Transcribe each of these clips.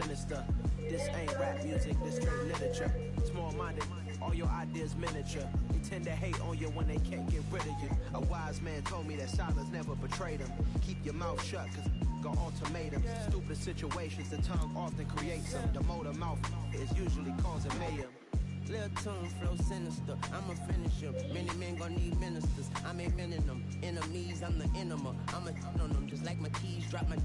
sinister. This ain't rap music, this straight literature. Small-minded, all your ideas miniature. They tend to hate on you when they can't get rid of you. A wise man told me that silence never betrayed him. Keep your mouth shut, cause got ultimatums. Stupid situations, the tongue often creates them. The motor mouth is usually causing mayhem. Little tune flow sinister, I'ma finish him. Many men gon' need ministers, I'm inventing them. Enemies, I'm the enema, I'ma on them. Just like my keys, drop my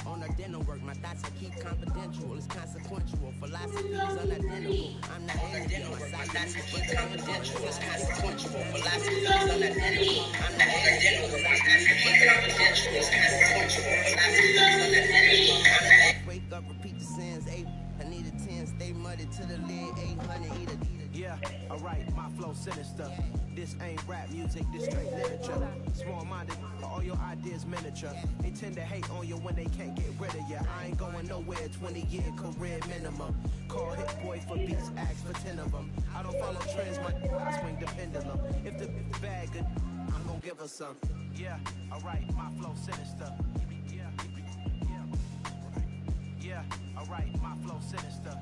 on the dental work. My thoughts I keep confidential, it's consequential. Philosophy is unidentical, I'm not identical. My thoughts I keep confidential, it's consequential. Philosophy is unidentical, I'm not identical. My thoughts I keep confidential, it's consequential. Philosophy is unidentical, I'm not. Wake up, repeat the sins, I need a 10, stay muddy to the lid, 800, eat a. Yeah, alright, my flow sinister. This ain't rap music, this straight literature. Small-minded, all your ideas miniature. They tend to hate on you when they can't get rid of you. I ain't going nowhere, 20-year career minimum. Call Hit Boy for beats, ask for 10 of them. I don't follow trends, but I swing the pendulum. If the bag good, I'm gonna give her some. Yeah, alright, my flow sinister. Yeah, alright, my flow sinister.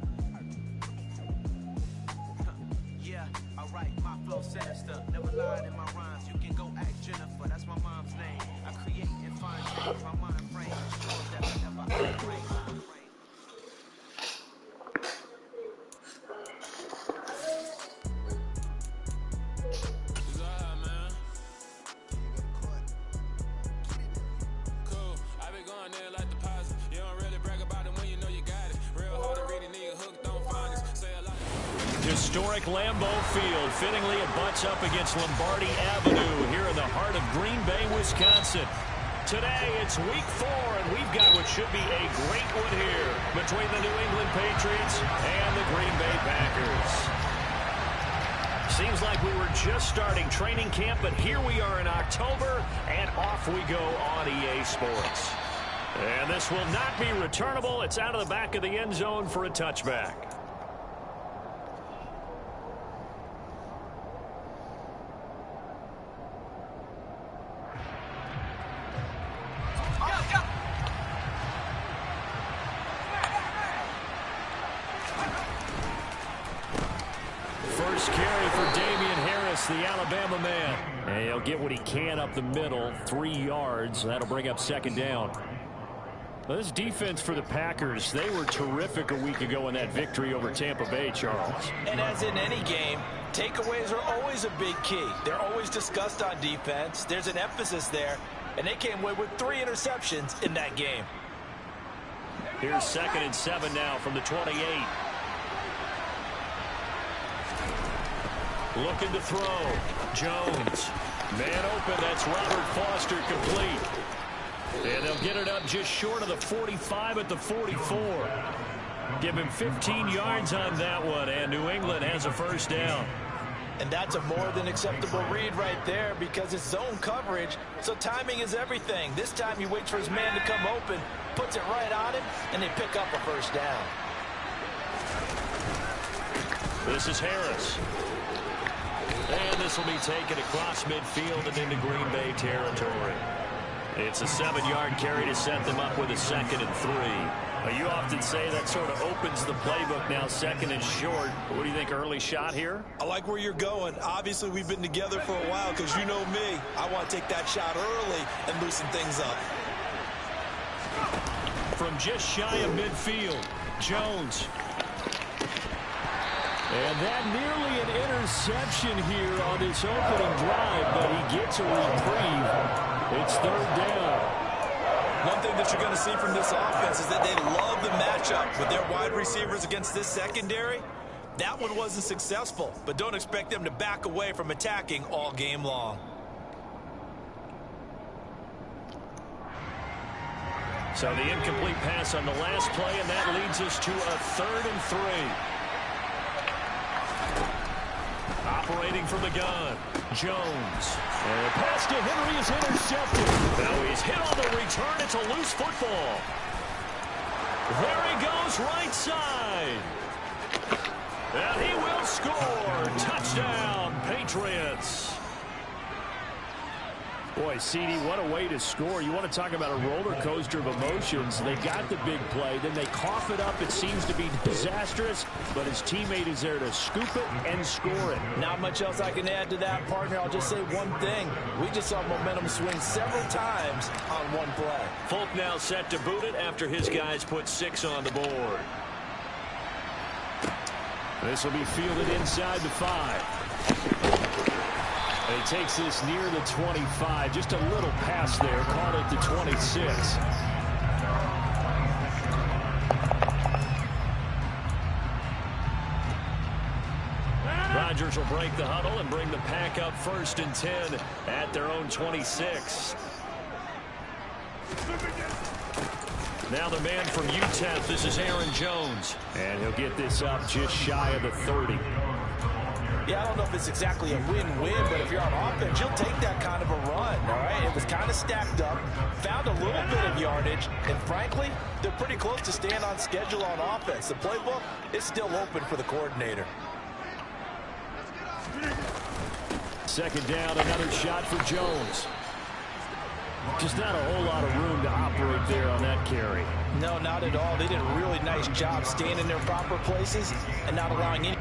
Yeah, alright, my flow sinister. Never lied in my rhymes, you can go ask Jennifer, that's my mom's name. I create and find change, my mind frame ensures that I never upgrade. Historic Lambeau Field fittingly it butts up against Lombardi Avenue here in the heart of Green Bay, Wisconsin. Today it's week 4 and we've got what should be a great one here between the New England Patriots and the Green Bay Packers. Seems like we were just starting training camp, but here we are in October and off we go on EA Sports. And this will not be returnable. It's out of the back of the end zone for a touchback. First carry for Damian Harris, the Alabama man. And he'll get what he can up the middle, 3 yards. That'll bring up second down. Well, this defense for the Packers, they were terrific a week ago in that victory over Tampa Bay, Charles. And as in any game, takeaways are always a big key. They're always discussed on defense. There's an emphasis there, and they came away with 3 interceptions in that game. Here's 2nd and 7 now from the 28. Looking to throw. Jones. Man open. That's Robert Foster complete. And they'll get it up just short of the 45 at the 44. Give him 15 yards on that one, and New England has a first down. And that's a more than acceptable read right there because it's zone coverage, so timing is everything. This time he waits for his man to come open, puts it right on him, and they pick up a first down. This is Harris. And this will be taken across midfield and into Green Bay territory. It's a 7-yard carry to set them up with a 2nd and 3. You often say that sort of opens the playbook now, 2nd and short. What do you think, early shot here? I like where you're going. Obviously, we've been together for a while because you know me. I want to take that shot early and loosen things up. From just shy of midfield, Jones. And that nearly an interception here on this opening drive, but he gets a reprieve. It's 3rd down. One thing that you're going to see from this offense is that they love the matchup with their wide receivers against this secondary. That one wasn't successful, but don't expect them to back away from attacking all game long. So the incomplete pass on the last play, and that leads us to a 3rd and 3. Operating from the gun, Jones. And the pass to Henry is intercepted. Now he's hit on the return. It's a loose football. There he goes, right side. And he will score. Touchdown, Patriots. Boy, CD, what a way to score. You want to talk about a roller coaster of emotions. They got the big play, then they cough it up. It seems to be disastrous, but his teammate is there to scoop it and score it. Not much else I can add to that, partner. I'll just say one thing. We just saw momentum swing several times on one play. Folk now set to boot it after his guys put 6 on the board. This will be fielded inside the 5. And he takes this near the 25. Just a little pass there. Caught it to 26. Rodgers will break the huddle and bring the pack up 1st and 10 at their own 26. Now the man from UTEP, this is Aaron Jones. And he'll get this up just shy of the 30. Yeah, I don't know if it's exactly a win-win, but if you're on offense, you'll take that kind of a run, all right? It was kind of stacked up, found a little bit of yardage, and frankly, they're pretty close to staying on schedule on offense. The playbook is still open for the coordinator. 2nd down, another shot for Jones. Just not a whole lot of room to operate there on that carry. No, not at all. They did a really nice job staying in their proper places and not allowing any.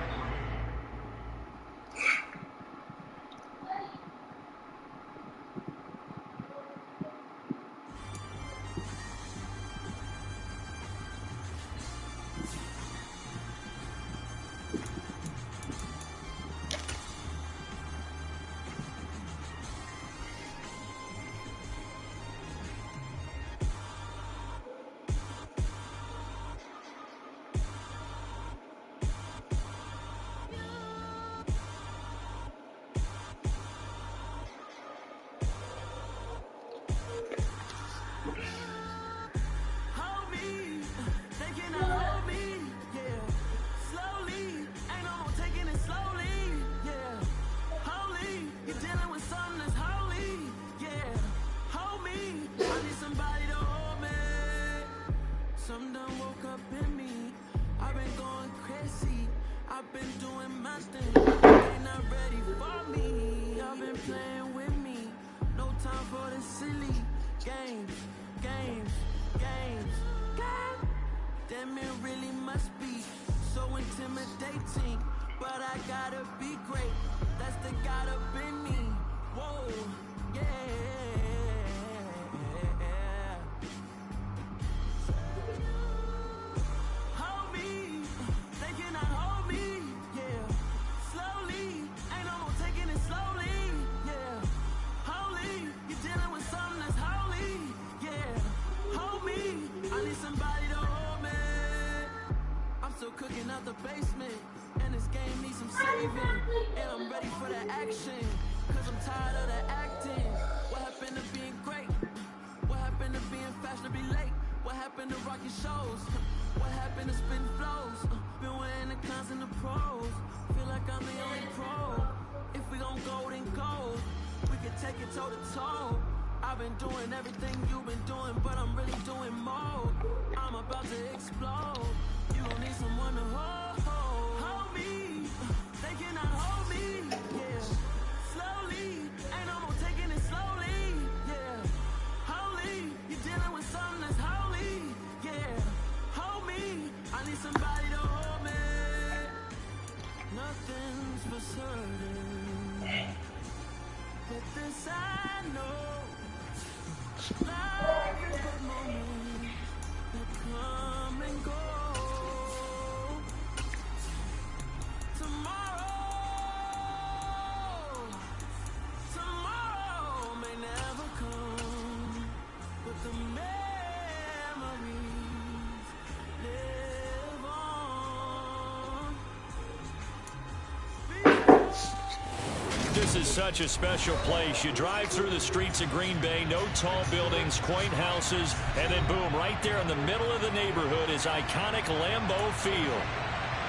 This is such a special place. You drive through the streets of Green Bay, no tall buildings, quaint houses, and then boom, right there in the middle of the neighborhood is iconic Lambeau Field.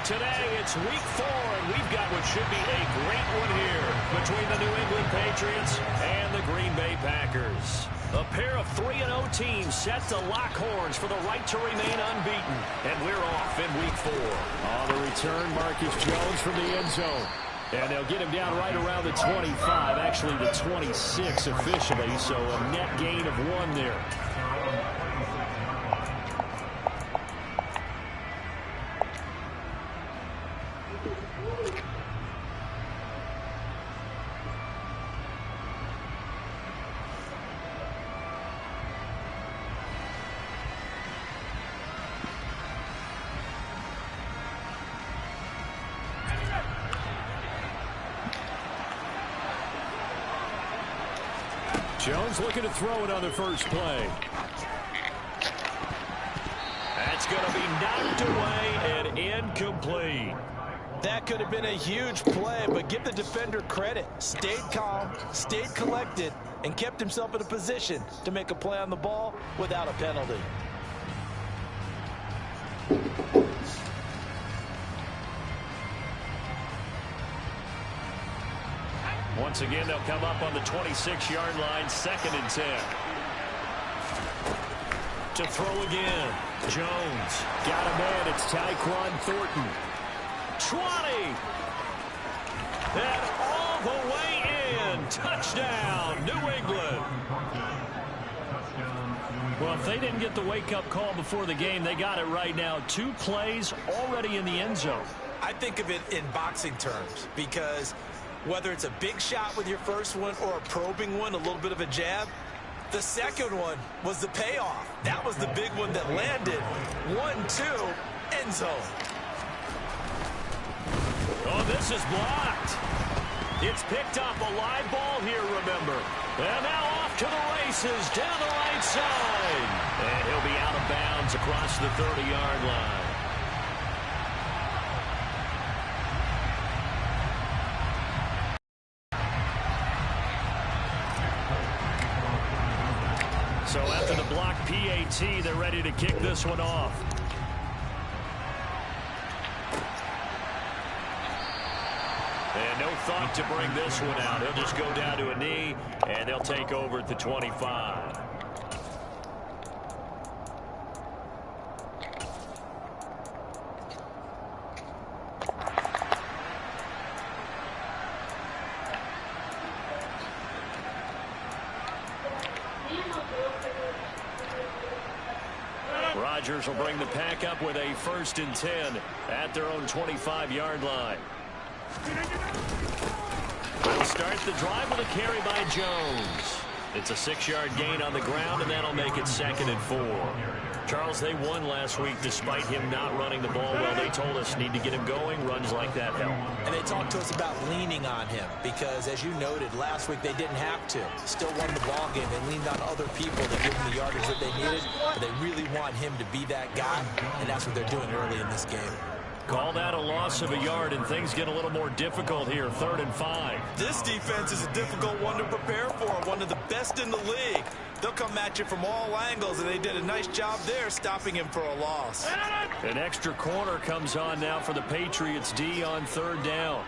Today, it's week 4, and we've got what should be a great one here between the New England Patriots and the Green Bay Packers. A pair of 3-0 teams set to lock horns for the right to remain unbeaten, and we're off in week 4. On the return, Marcus Jones from the end zone. And they'll get him down right around the 25, actually the 26 officially, so a net gain of 1 there. Jones looking to throw it on the first play. That's going to be knocked away and incomplete. That could have been a huge play, but give the defender credit. Stayed calm, stayed collected, and kept himself in a position to make a play on the ball without a penalty. Once again, they'll come up on the 26-yard line, 2nd and 10. To throw again. Jones got him in. It's Tyquan Thornton. 20. And all the way in. Touchdown, New England. Well, if they didn't get the wake-up call before the game, they got it right now. 2 plays already in the end zone. I think of it in boxing terms because whether it's a big shot with your first one or a probing one, a little bit of a jab, the second one was the payoff. That was the big one that landed. 1-2, end zone. Oh, this is blocked. It's picked up, a live ball here, remember. And now off to the races down the right side. And he'll be out of bounds across the 30-yard line. So after the block PAT, they're ready to kick this one off. And no thought to bring this one out. He'll just go down to a knee, and they'll take over at the 25. Rodgers will bring the pack up with a 1st and 10 at their own 25-yard line. They'll start the drive with a carry by Jones. It's a 6-yard gain on the ground, and that'll make it 2nd and 4. Charles, they won last week despite him not running the ball well. They told us need to get him going. Runs like that help. And they talked to us about leaning on him because, as you noted, last week they didn't have to. Still won the ball game. They leaned on other people to give them the yardage that they needed, but they really want him to be that guy, and that's what they're doing early in this game. Call that a loss of a yard, and things get a little more difficult here, 3rd and 5. This defense is a difficult one to prepare for, one of the best in the league. They'll come at you from all angles, and they did a nice job there stopping him for a loss. An extra corner comes on now for the Patriots D on 3rd down.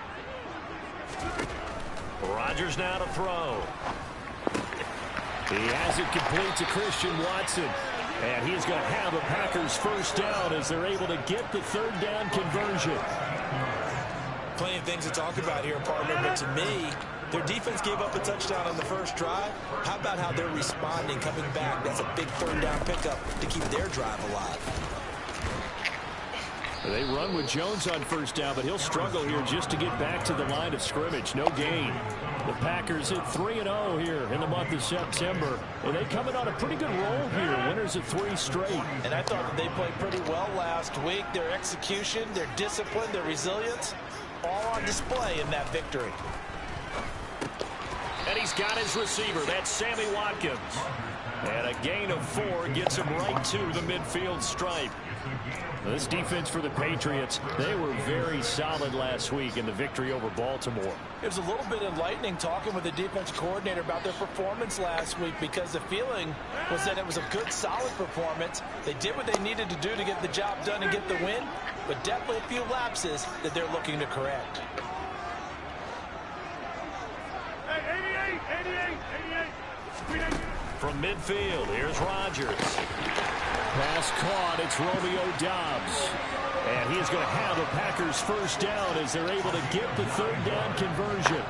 Rodgers now to throw. He has it complete to Christian Watson. And he's going to have a Packers 1st down as they're able to get the 3rd down conversion. Plenty of things to talk about here, partner, but to me, their defense gave up a touchdown on the first drive. How about how they're responding, coming back? That's a big 3rd down pickup to keep their drive alive. They run with Jones on 1st down, but he'll struggle here just to get back to the line of scrimmage. No gain. The Packers hit 3-0 here in the month of September. And they coming on a pretty good roll here. Winners of 3 straight. And I thought that they played pretty well last week. Their execution, their discipline, their resilience, all on display in that victory. And he's got his receiver. That's Sammy Watkins. And a gain of 4 gets him right to the midfield stripe. This defense for the Patriots, they were very solid last week in the victory over Baltimore. It was a little bit enlightening talking with the defense coordinator about their performance last week because the feeling was that it was a good, solid performance. They did what they needed to do to get the job done and get the win, but definitely a few lapses that they're looking to correct. From midfield, here's Rodgers. Pass caught, it's Romeo Doubs. And And he is going to have a Packers first down as they're able to get the third down conversion.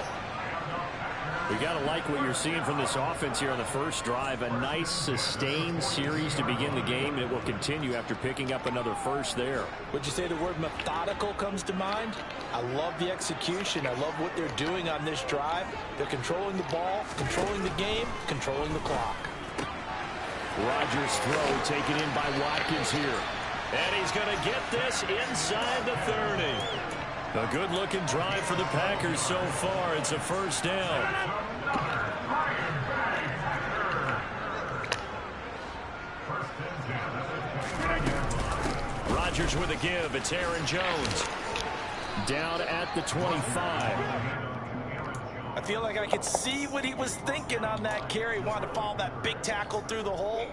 We got to like what you're seeing from this offense here on the first drive. A nice, sustained series to begin the game, and it will continue after picking up another first there. Would you say the word methodical comes to mind? I love the execution. I love what they're doing on this drive. They're controlling the ball, controlling the game, controlling the clock. Rodgers' throw taken in by Watkins here. And he's going to get this inside the 30. A good-looking drive for the Packers so far. It's a first down. Rodgers with a give. It's Aaron Jones. Down at the 25. I feel like I could see what he was thinking on that carry. Wanted to follow that big tackle through the hole.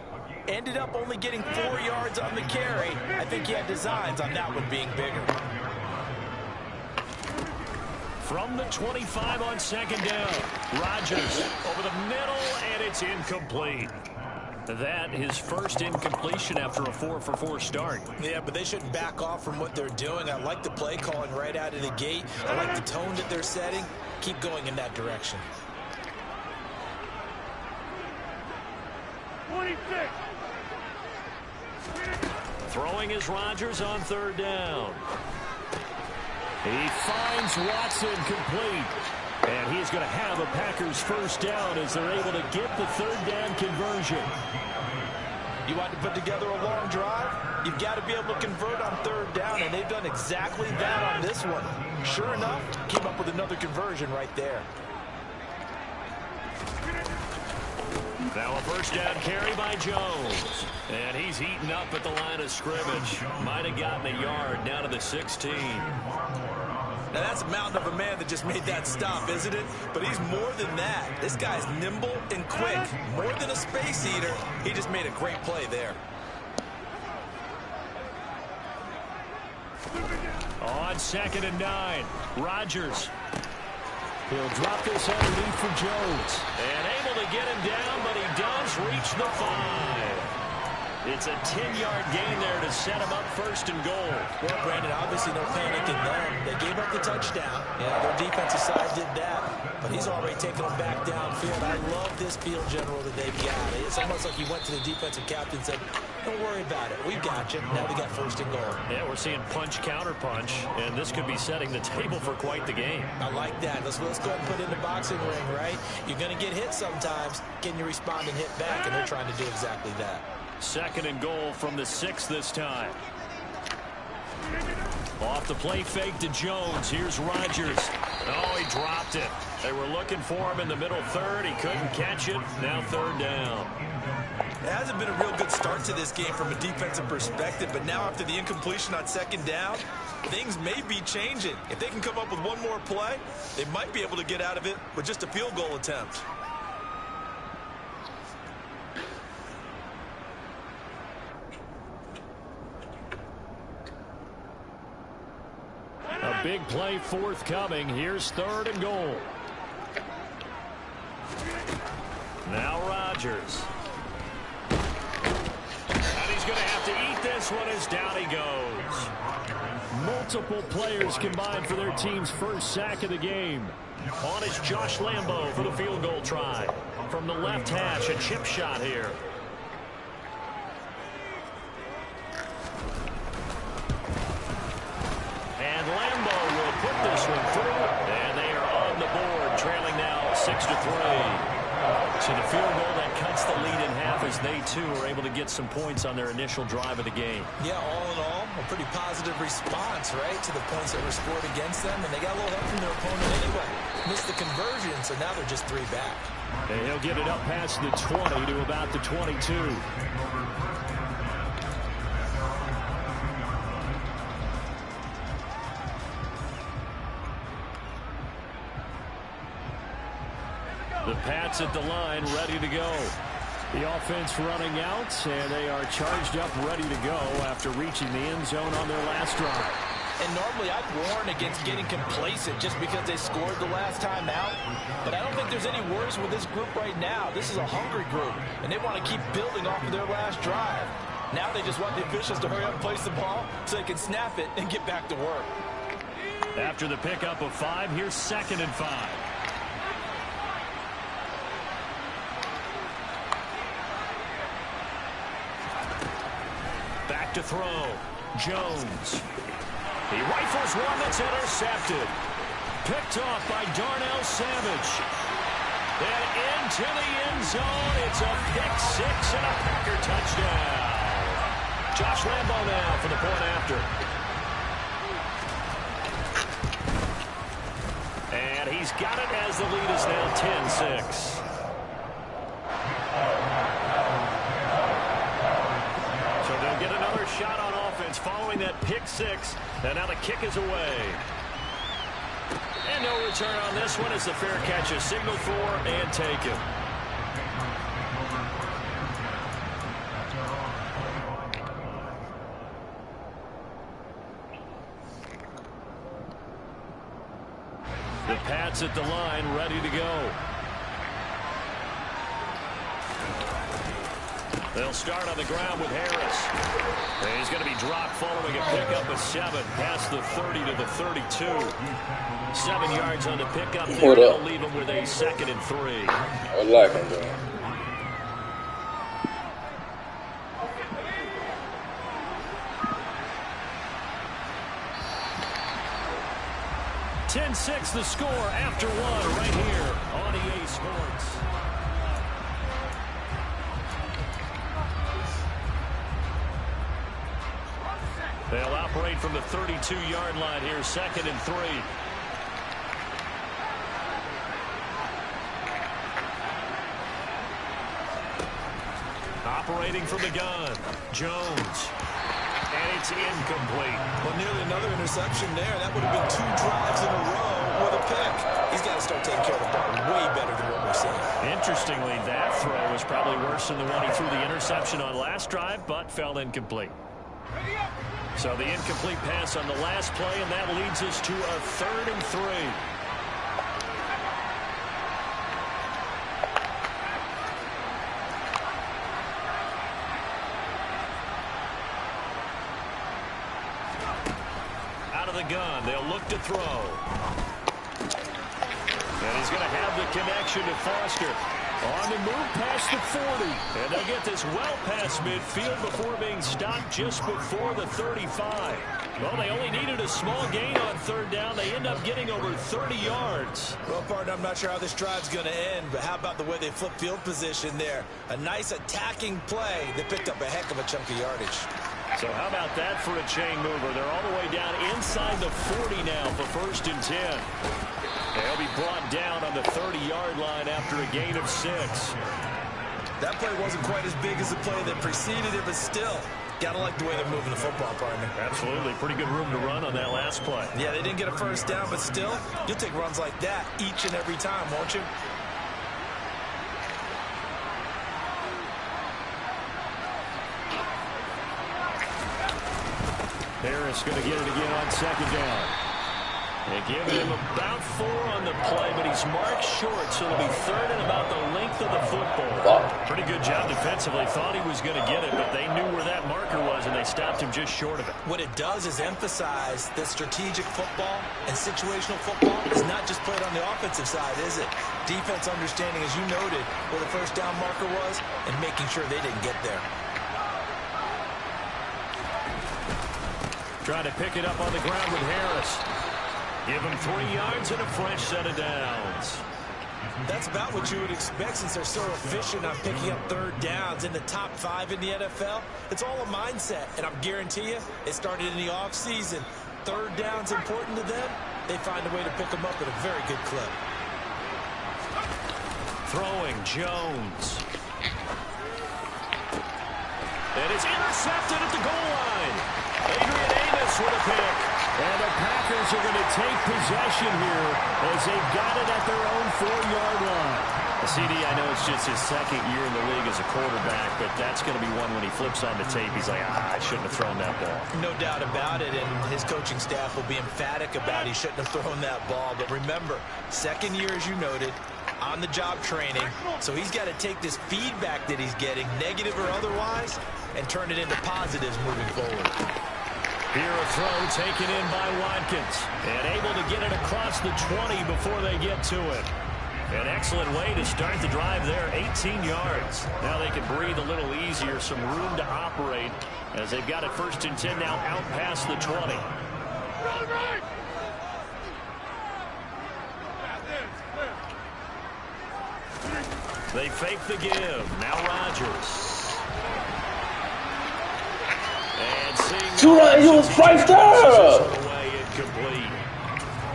Ended up only getting 4 yards on the carry. I think he had designs on that one being bigger. From the 25 on second down. Rodgers over the middle, and it's incomplete. That his first incompletion after a 4-for-4 start. Yeah, but they shouldn't back off from what they're doing. I like the play calling right out of the gate. I like the tone that they're setting. Keep going in that direction. 26. Throwing is Rodgers on third down. He finds Watson complete. And he's going to have a Packers first down as they're able to get the third down conversion. You want to put together a long drive? You've got to be able to convert on third down, and they've done exactly that on this one. Sure enough, came up with another conversion right there. Now a first down carry by Jones. And he's eaten up at the line of scrimmage. Might have gotten a yard down to the 16. Now that's a mountain of a man that just made that stop, isn't it? But he's more than that. This guy's nimble and quick. More than a space eater. He just made a great play there. On 2nd and 9, Rodgers. He'll drop this underneath for Jones. And able to get him down, but he does reach the 5. It's a 10-yard gain there to set him up first and goal. Well, Brandon, obviously no panic in them. They gave up the touchdown. Yeah, their defensive side did that. But he's already taken them back downfield. I love this field general that they've got. It's almost like he went to the defensive captain and said, don't worry about it. We've got you. Now we got first and goal. Yeah, we're seeing punch-counter-punch, and this could be setting the table for quite the game. I like that. Let's go ahead and put it in the boxing ring, right? You're going to get hit sometimes. Can you respond and hit back? And they're trying to do exactly that. 2nd and goal from the 6 this time. Off the play fake to Jones. Here's Rodgers. Oh, he dropped it. They were looking for him in the middle third. He couldn't catch it. Now third down. It hasn't been a real good start to this game from a defensive perspective, but now after the incompletion on second down, things may be changing. If they can come up with one more play, they might be able to get out of it with just a field goal attempt. A big play forthcoming. Here's 3rd and goal. Now Rodgers. And he's going to have to eat this one as down he goes. Multiple players combined for their team's first sack of the game. On is Josh Lambo for the field goal try. From the left hash, a chip shot here. And Lambo will put this one through. And they are on the board, trailing now 6-3. So the field goal that cuts the lead in half as they, too, are able to get some points on their initial drive of the game. Yeah, all in all, a pretty positive response, right, to the points that were scored against them. And they got a little help from their opponent anyway. Missed the conversion, so now they're just 3 back. And he'll get it up past the 20 to about the 22. The Pats at the line, ready to go. The offense running out, and they are charged up, ready to go after reaching the end zone on their last drive. And normally I'd warn against getting complacent just because they scored the last time out. But I don't think there's any worries with this group right now. This is a hungry group, and they want to keep building off of their last drive. Now they just want the officials to hurry up and place the ball so they can snap it and get back to work. After the pickup of 5, here's 2nd and 5. Back to throw. Jones. He rifles one that's intercepted. Picked off by Darnell Savage. And into the end zone. It's a pick 6 and a Packer touchdown. Josh Lambo now for the point after. And he's got it as the lead is now 10-6. So they'll get another shot on offense following that pick 6. And now the kick is away. And no return on this one as the fair catch is signaled for and taken. The Pats at the line, ready to go. They'll start on the ground with Harris. And he's going to be dropped following a pickup of 7 past the 30 to the 32. 7 yards on the pickup there. They'll leave him with a 2nd and 3. I like him, though. 10-6 the score after 1 right here on EA Sports. They'll operate from the 32-yard line here, 2nd and 3. Operating from the gun, Jones. And it's incomplete. Well, nearly another interception there. That would have been 2 drives in a row with a pick. He's got to start taking care of the ball way better than what we're seeing. Interestingly, that throw was probably worse than the one he threw the interception on last drive, but fell incomplete. So the incomplete pass on the last play, and that leads us to a 3rd and 3. Gun. They'll look to throw. And he's going to have the connection to Foster. On the move past the 40. And they'll get this well past midfield before being stopped just before the 35. Well, they only needed a small gain on 3rd down. They end up getting over 30 yards. Well, partner, I'm not sure how this drive's going to end, but how about the way they flip field position there? A nice attacking play that picked up a heck of a chunk of yardage. So how about that for a chain mover? They're all the way down inside the 40 now for 1st and 10. They'll be brought down on the 30-yard line after a gain of 6. That play wasn't quite as big as the play that preceded it, but still, gotta like the way they're moving the football, partner. Absolutely. Pretty good room to run on that last play. Yeah, they didn't get a 1st down, but still, you'll take runs like that each and every time, won't you? Harris going to get it again on 2nd down. They give him about 4 on the play, but he's marked short, so it'll be 3rd and about the length of the football. Pretty good job defensively. Thought he was going to get it, but they knew where that marker was, and they stopped him just short of it. What it does is emphasize that strategic football and situational football is not just played on the offensive side, is it? Defense understanding, as you noted, where the 1st down marker was and making sure they didn't get there. Trying to pick it up on the ground with Harris. Give him 3 yards and a fresh set of downs. That's about what you would expect since they're so efficient on picking up 3rd downs in the top 5 in the NFL. It's all a mindset, and I guarantee you it started in the offseason. 3rd down's important to them. They find a way to pick them up at a very good clip. Throwing Jones. And it's intercepted at the goal line. Adrian Amos with a pick. And the Packers are going to take possession here as they've got it at their own 4-yard line. CD, I know it's just his 2nd year in the league as a quarterback, but that's going to be one when he flips on the tape, he's like, I shouldn't have thrown that ball. No doubt about it, and his coaching staff will be emphatic about he shouldn't have thrown that ball. But remember, 2nd year, as you noted, on-the-job training, so he's got to take this feedback that he's getting, negative or otherwise, and turn it into positives moving forward. Here a throw taken in by Watkins. And able to get it across the 20 before they get to it. An excellent way to start the drive there, 18 yards. Now they can breathe a little easier, some room to operate as they've got it 1st and 10 now out past the 20. They fake the give. Now Rodgers. And seeing right there. Away incomplete.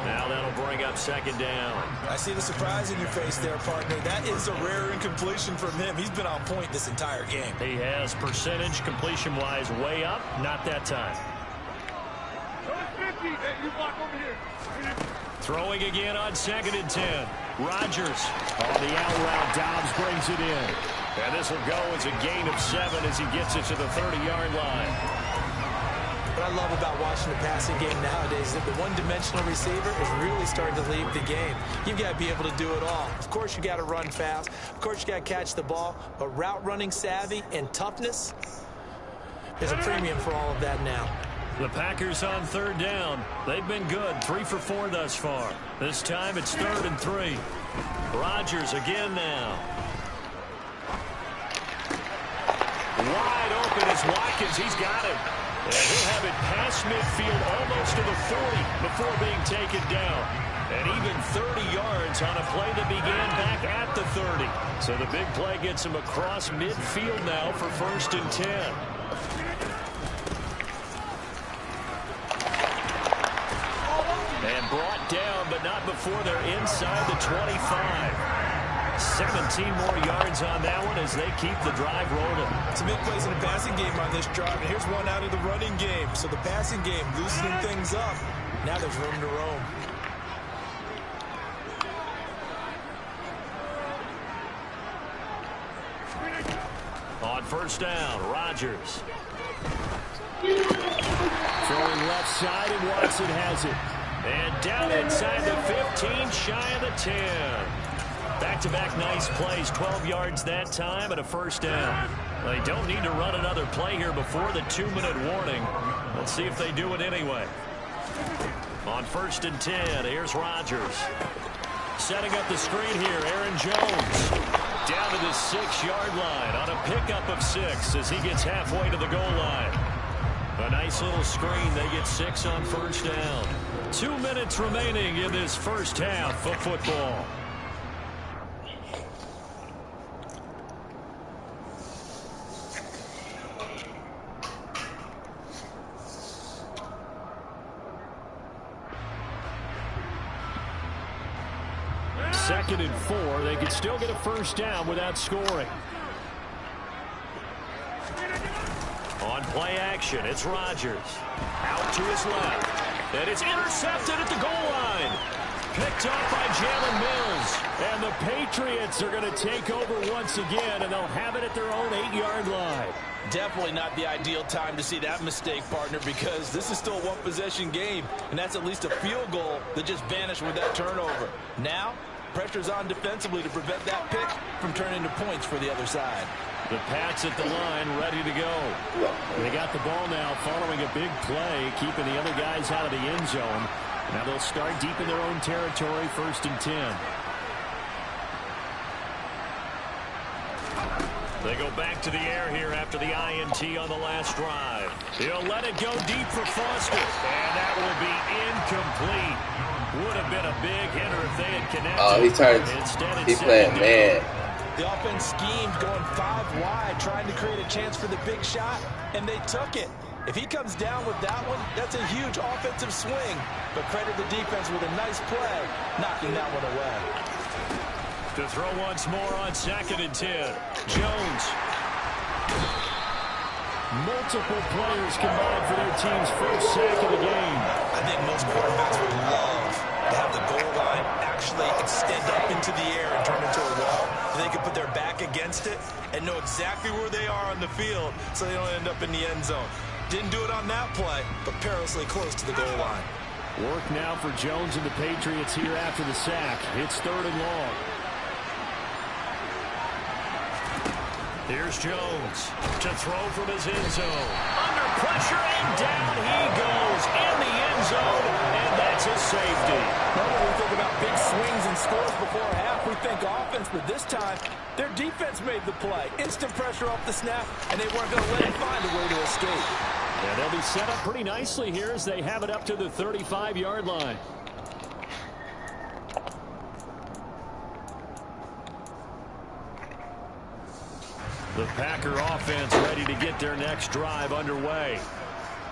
Now that'll bring up 2nd down. I see the surprise in your face there, partner. That is a rare incompletion from him. He's been on point this entire game. He has percentage completion-wise way up. Not that time. Throwing again on 2nd and 10. Rodgers on the out route. Dobbs brings it in. And this will go as a gain of 7 as he gets it to the 30-yard line. What I love about watching the passing game nowadays is that the one-dimensional receiver is really starting to leave the game. You've got to be able to do it all. Of course, you got to run fast. Of course, you got to catch the ball. But route running savvy and toughness is a premium for all of that now. The Packers on 3rd down. They've been good, 3 for 4 thus far. This time it's 3rd and 3. Rodgers again now. Wide open is Watkins. He's got it. And he'll have it past midfield almost to the 40 before being taken down. And even 30 yards on a play that began back at the 30. So the big play gets him across midfield now for 1st and 10. And brought down, but not before they're inside the 25. 17 more yards on that one as they keep the drive rolling. Some big plays in the passing game on this drive, and here's one out of the running game. So the passing game loosening things up. Now there's room to roam. On 1st down, Rodgers. Throwing left side, and Watson has it. And down inside the 15, shy of the 10. Back-to-back nice plays, 12 yards that time and a 1st down. They don't need to run another play here before the 2-minute warning. Let's see if they do it anyway. On 1st and 10, here's Rodgers. Setting up the screen here, Aaron Jones. Down to the 6-yard line on a pickup of 6 as he gets halfway to the goal line. A nice little screen. They get 6 on 1st down. 2 minutes remaining in this 1st half of football. Second and 4. They could still get a 1st down without scoring. On play action, it's Rodgers. Out to his left. And it's intercepted at the goal line. Picked up by Jalen Mills. And the Patriots are going to take over once again, and they'll have it at their own 8-yard line. Definitely not the ideal time to see that mistake, partner, because this is still a one-possession game, and that's at least a field goal that just vanished with that turnover. Now, pressure's on defensively to prevent that pick from turning into points for the other side. The Pats at the line, ready to go. They got the ball now following a big play, keeping the other guys out of the end zone. Now they'll start deep in their own territory, 1st and 10. They go back to the air here after the INT on the last drive. He'll let it go deep for Foster. And that will be incomplete. Would have been a big hitter if they had connected. Oh, he's playing man. The offense schemed going 5 wide, trying to create a chance for the big shot, and they took it. If he comes down with that one, that's a huge offensive swing. But credit the defense with a nice play, knocking that one away. To throw once more on 2nd and 10. Jones. Multiple players combined for their team's 1st sack of the game. I think most quarterbacks would love to have the goal line actually extend up into the air and turn into a wall. They can put their back against it and know exactly where they are on the field so they don't end up in the end zone. Didn't do it on that play, but perilously close to the goal line. Work now for Jones and the Patriots here after the sack. It's 3rd and long. Here's Jones to throw from his end zone. Under pressure, and down he goes in the end zone, and that's a safety. Normally we think about big swings and scores before a half. We think offense, but this time their defense made the play. Instant pressure off the snap, and they weren't going to let him find a way to escape. And they'll be set up pretty nicely here as they have it up to the 35-yard line. The Packer offense ready to get their next drive underway.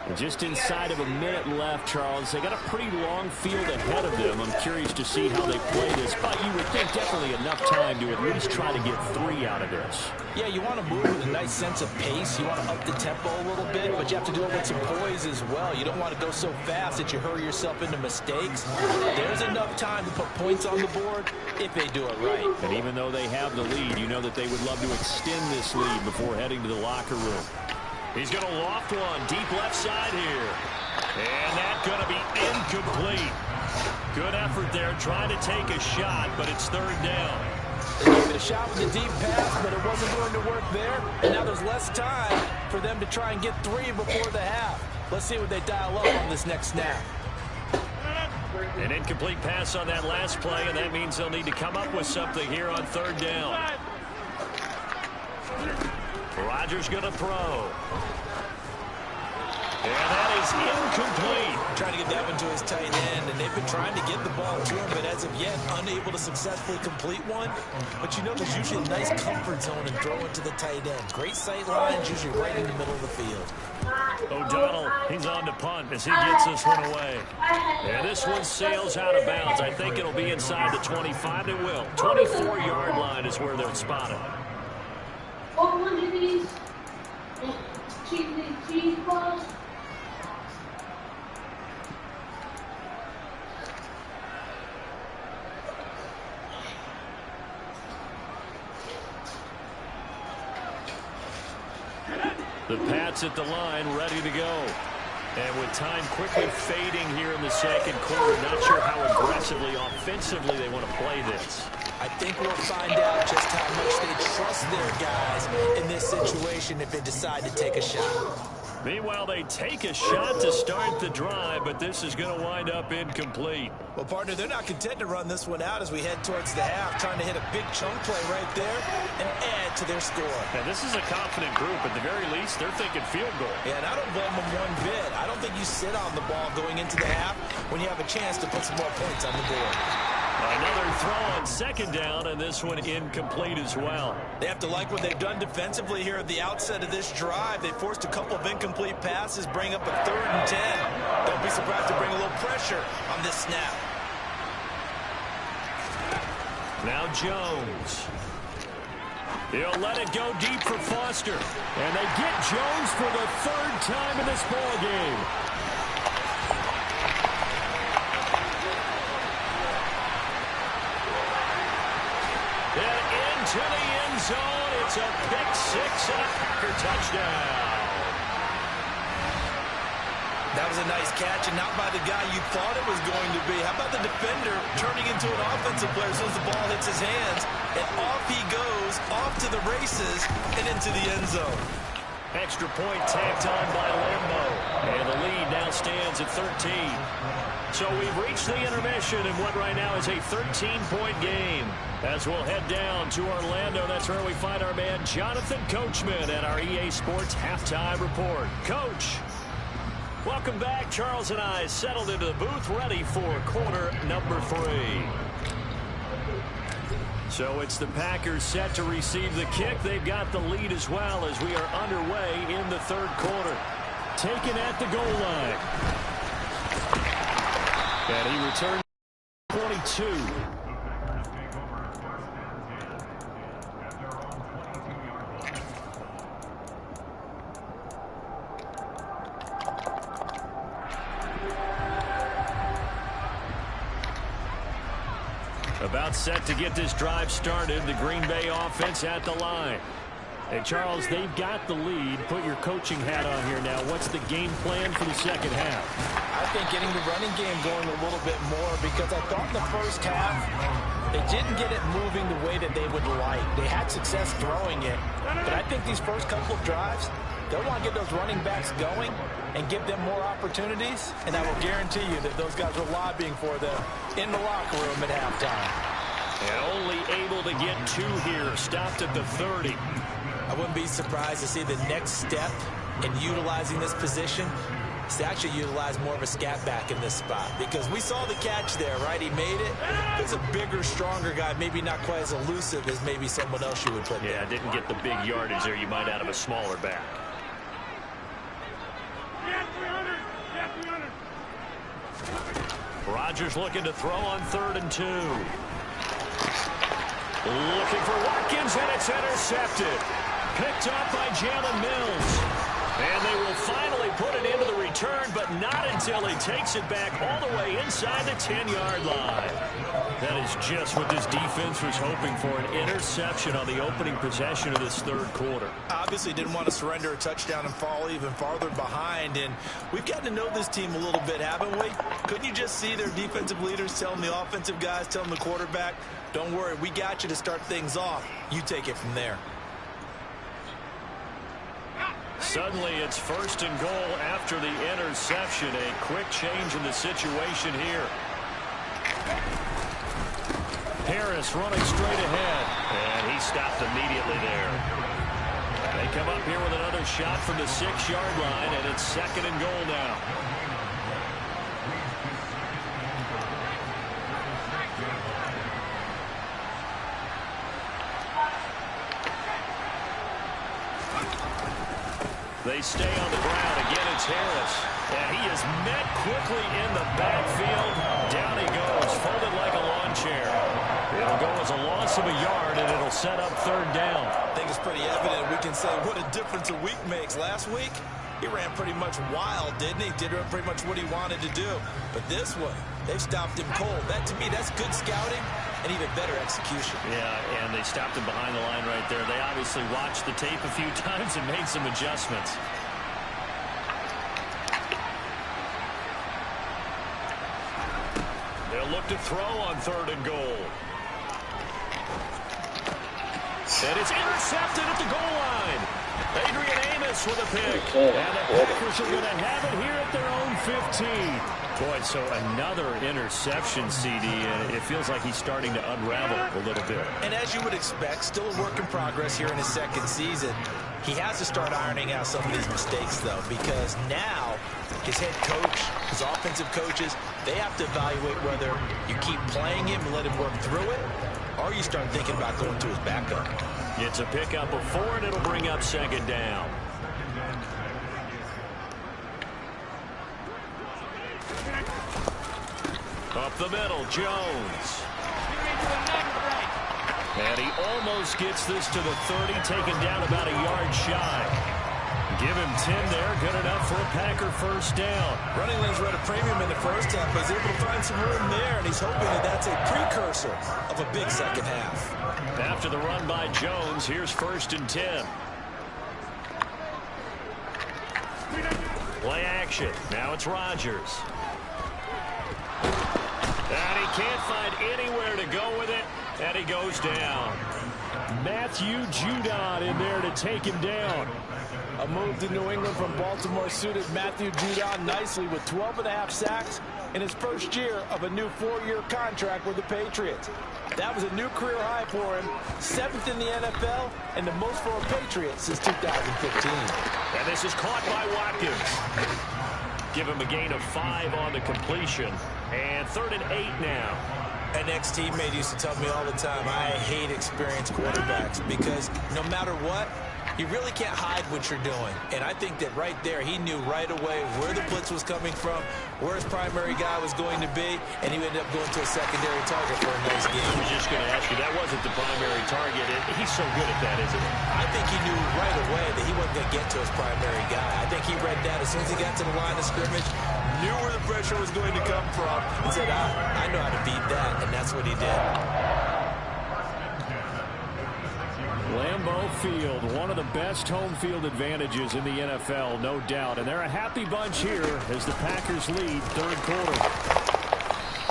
And just inside of a minute left, Charles. They got a pretty long field ahead of them. I'm curious to see how they play this, but you would think definitely enough time to at least try to get 3 out of this. Yeah, you want to move with a nice sense of pace. You want to up the tempo a little bit, but you have to do it with some poise as well. You don't want to go so fast that you hurry yourself into mistakes. There's enough time to put points on the board if they do it right. And even though they have the lead, you know that they would love to extend this lead before heading to the locker room. He's going to loft one deep left side here. And that's going to be incomplete. Good effort there trying to take a shot, but it's 3rd down. They gave it a shot with the deep pass, but it wasn't going to work there. And now there's less time for them to try and get 3 before the half. Let's see what they dial up on this next snap. An incomplete pass on that last play, and that means they'll need to come up with something here on 3rd down. Rodgers going to throw. And that is incomplete. Trying to get that one to his tight end, and they've been trying to get the ball to him, but as of yet, unable to successfully complete one. But you know there's usually a nice comfort zone in throwing to the tight end. Great sight lines, usually right in the middle of the field. O'Donnell, he's on to punt as he gets this one away. And this one sails out of bounds. I think it'll be inside the 25. It will. 24-yard line is where they'll spot it. What one of these cheese balls? The Pats at the line, ready to go. And with time quickly fading here in the 2nd quarter, not sure how aggressively, offensively they want to play this. I think we'll find out just how much they trust their guys in this situation if they decide to take a shot. Meanwhile, they take a shot to start the drive, but this is going to wind up incomplete. Well, partner, they're not content to run this one out as we head towards the half, trying to hit a big chunk play right there and add to their score. And this is a confident group. At the very least, they're thinking field goal. Yeah, and I don't blame them one bit. I don't think you sit on the ball going into the half when you have a chance to put some more points on the board. Another throw on 2nd down, and this one incomplete as well. They have to like what they've done defensively here at the outset of this drive. They forced a couple of incomplete passes, bring up a 3rd and 10. Don't be surprised to bring a little pressure on this snap. Now Jones. He'll let it go deep for Foster. And they get Jones for the 3rd time in this ball game. To the end zone. It's a pick 6 and a Packer touchdown. That was a nice catch, and not by the guy you thought it was going to be. How about the defender turning into an offensive player as soon as the ball hits his hands, and off he goes, off to the races, and into the end zone. Extra point tacked on by Lambo, and the lead now stands at 13. So we've reached the intermission in what right now is a 13-point game. As we'll head down to Orlando, that's where we find our man Jonathan Coachman at our EA Sports Halftime Report. Coach, welcome back. Charles and I settled into the booth ready for quarter number 3. So it's the Packers set to receive the kick. They've got the lead as well as we are underway in the 3rd quarter. Taken at the goal line. And he returned 22. About set to get this drive started. The Green Bay offense at the line. And Charles, they've got the lead. Put your coaching hat on here now. What's the game plan for the 2nd half? I think getting the running game going a little bit more, because I thought in the first half They didn't get it moving the way that they would like. They had success throwing it, but I think these first couple of drives, they'll want to get those running backs going and give them more opportunities, and I will guarantee you that those guys were lobbying for them in the locker room at halftime. And only able to get 2 here, stopped at the 30. I wouldn't be surprised to see the next step in utilizing this position is to actually utilize more of a scat back in this spot, because we saw the catch there, right? He made it. It's a bigger, stronger guy, maybe not quite as elusive as maybe someone else you would put there. Yeah, didn't get the big yardage there you might out of a smaller back. Rodgers looking to throw on 3rd and 2. Looking for Watkins, and it's intercepted. Picked up by Jalen Mills. And they will finally put it into the return, but not until he takes it back all the way inside the 10-yard line. That is just what this defense was hoping for, an interception on the opening possession of this 3rd quarter. Obviously didn't want to surrender a touchdown and fall even farther behind, and we've gotten to know this team a little bit, haven't we? Couldn't you just see their defensive leaders telling the offensive guys, telling the quarterback, don't worry, we got you to start things off. You take it from there. Suddenly it's 1st and goal after the interception. A quick change in the situation here. Harris running straight ahead, and he stopped immediately there. They come up here with another shot from the 6-yard line, and it's 2nd and goal now. They stay on the ground. Again, it's Harris. And he is met quickly in the backfield. Down he goes, folded like a lawn chair. It'll go as a loss of a yard, and it'll set up 3rd down. I think it's pretty evident. We can say what a difference a week makes. Last week, he ran pretty much wild, didn't he? Did pretty much what he wanted to do. But this one, they've stopped him cold. That, to me, that's good scouting and even better execution. Yeah, and they stopped him behind the line right there. They obviously watched the tape a few times and made some adjustments. They'll look to throw on 3rd and goal. And it's intercepted at the goal line. Adrian Amos with a pick. And the Packers are going to have it here at their own 15. Boy, so another interception, CD, and it feels like he's starting to unravel a little bit. And as you would expect, still a work in progress here in his 2nd season. He has to start ironing out some of these mistakes, though, because now his head coach, his offensive coaches, they have to evaluate whether you keep playing him and let him work through it, or you start thinking about going to his backup. It's a pickup of 4, and it'll bring up 2nd down. Up the middle, Jones. And he almost gets this to the 30, taken down about a yard shy. Give him 10 there, good enough for a Packer 1st down. Running lanes were at a premium in the first half, but he's able to find some room there, and he's hoping that that's a precursor of a big 2nd half. After the run by Jones, here's 1st and 10. Play action. Now it's Rodgers. And he can't find anywhere to go with it, and he goes down. Matthew Judon in there to take him down. A move to New England from Baltimore suited Matthew Judon nicely with 12.5 sacks in his first year of a new 4-year contract with the Patriots. That was a new career high for him, 7th in the NFL, and the most for a Patriot since 2015. And this is caught by Watkins. Give him a gain of 5 on the completion. And 3rd and 8 now. An ex-teammate used to tell me all the time, I hate experienced quarterbacks because no matter what, you really can't hide what you're doing. And I think that right there, he knew right away where the blitz was coming from, where his primary guy was going to be, and he ended up going to a secondary target for a nice game. I was just going to ask you, that wasn't the primary target. He's so good at that, isn't he? I think he knew right away that he wasn't going to get to his primary guy. I think he read that as soon as he got to the line of scrimmage, knew where the pressure was going to come from, and said, I know how to beat that, and that's what he did. Lambeau Field, one of the best home field advantages in the NFL, no doubt. And they're a happy bunch here as the Packers lead 3rd quarter.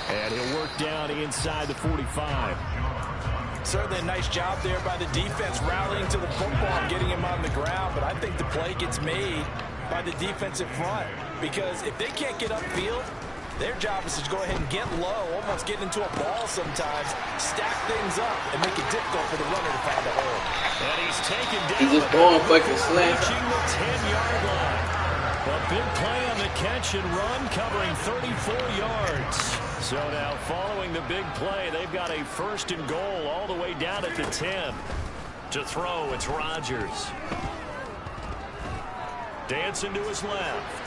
And he'll work down inside the 45. Certainly a nice job there by the defense rallying to the football and getting him on the ground. But I think the play gets made by the defensive front, because if they can't get upfield, their job is to go ahead and get low, almost get into a ball sometimes, stack things up, and make it difficult for the runner to find a hole. And he's taken down. He's just going fucking slant. Reaching the 10-yard line. A big play on the catch and run, covering 34 yards. So now, following the big play, they've got a 1st and goal all the way down at the 10. To throw, it's Rodgers. Dancing to his left.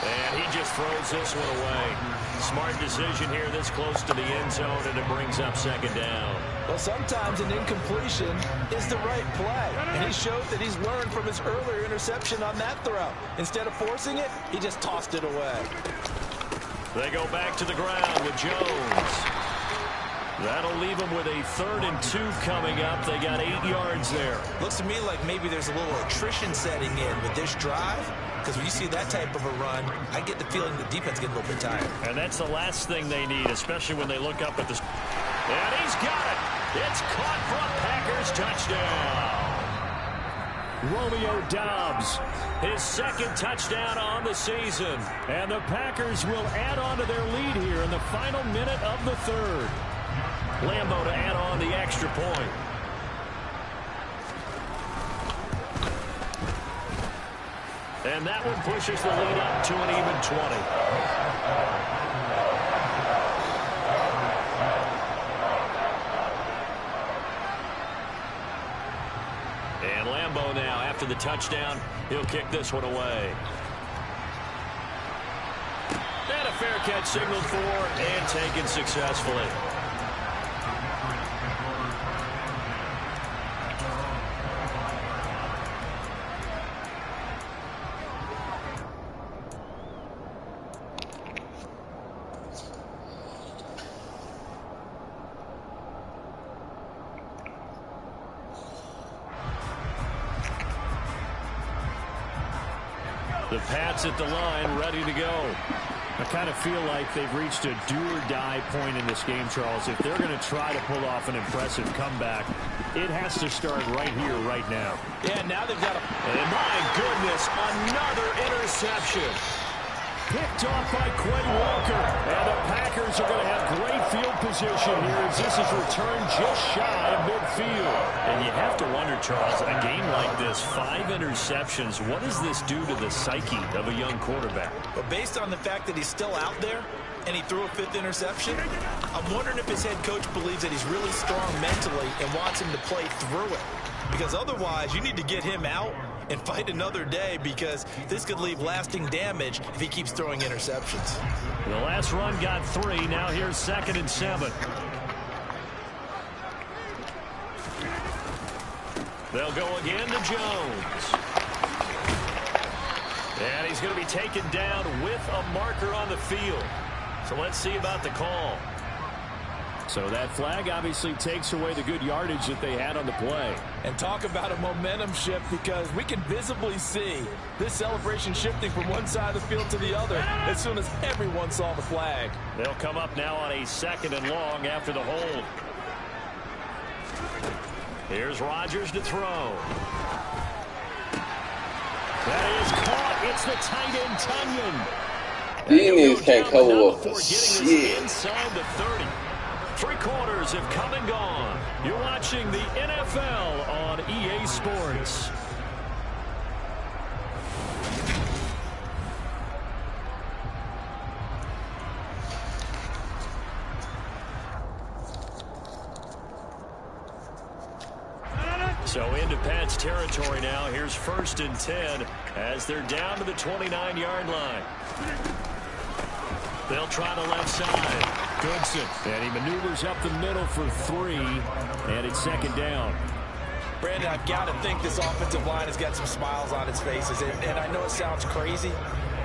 And he just throws this one away. Smart decision here this close to the end zone, and it brings up 2nd down. Well, sometimes an incompletion is the right play. And he showed that he's learned from his earlier interception on that throw. Instead of forcing it, he just tossed it away. They go back to the ground with Jones. That'll leave them with a 3rd and 2 coming up. They got 8 yards there. Looks to me like maybe there's a little attrition setting in with this drive, because when you see that type of a run, I get the feeling the defense getting a little bit tired. And that's the last thing they need, especially when they look up at the... And he's got it. It's caught for a Packers touchdown. Romeo Doubs, his 2nd touchdown on the season. And the Packers will add on to their lead here in the final minute of the 3rd. Lambeau to add on the extra point. And that one pushes the lead up to an even 20. And Lambeau now, after the touchdown, he'll kick this one away. And a fair catch signaled for and taken successfully. The Pats at the line, ready to go. I kind of feel like they've reached a do-or-die point in this game, Charles. If they're going to try to pull off an impressive comeback, it has to start right here, right now. Yeah, now they've got a... And my goodness, another interception. Picked off by Quay Walker. And the Packers are going to have great field position here as this is returned just shy of midfield. And you have to wonder, Charles, a game like this, 5 interceptions, what does this do to the psyche of a young quarterback? But based on the fact that he's still out there and he threw a 5th interception, I'm wondering if his head coach believes that he's really strong mentally and wants him to play through it. Because otherwise, you need to get him out and fight another day, because this could leave lasting damage if he keeps throwing interceptions. The last run got 3. Now here's 2nd and 7. They'll go again to Jones. And he's going to be taken down with a marker on the field. So let's see about the call. So that flag obviously takes away the good yardage that they had on the play. And talk about a momentum shift, because we can visibly see this celebration shifting from one side of the field to the other as soon as everyone saw the flag. They'll come up now on a 2nd and long after the hold. Here's Rodgers to throw. That is caught. It's the tight end, Tunyon. These niggas can't cover up for shit. Inside the 30. 3 quarters have come and gone. You're watching the NFL on EA Sports. So into Pats territory now. Here's 1st and 10 as they're down to the 29-yard line. They'll try the left side. Goodson. And he maneuvers up the middle for 3. And it's 2nd down. Brandon, I've got to think this offensive line has got some smiles on its faces. And I know it sounds crazy,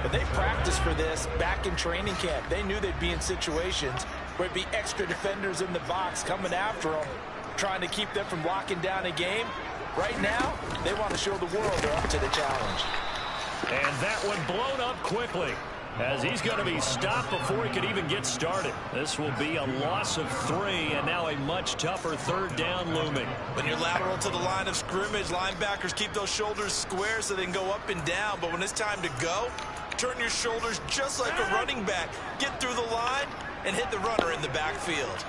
but they practiced for this back in training camp. They knew they'd be in situations where it'd be extra defenders in the box coming after them, trying to keep them from locking down a game. Right now, they want to show the world they're up to the challenge. And that one blown up quickly. as he's going to be stopped before he could even get started. This will be a loss of 3, and now a much tougher third down looming. When you're lateral to the line of scrimmage, linebackers keep those shoulders square so they can go up and down. But when it's time to go, turn your shoulders just like a running back. Get through the line and hit the runner in the backfield.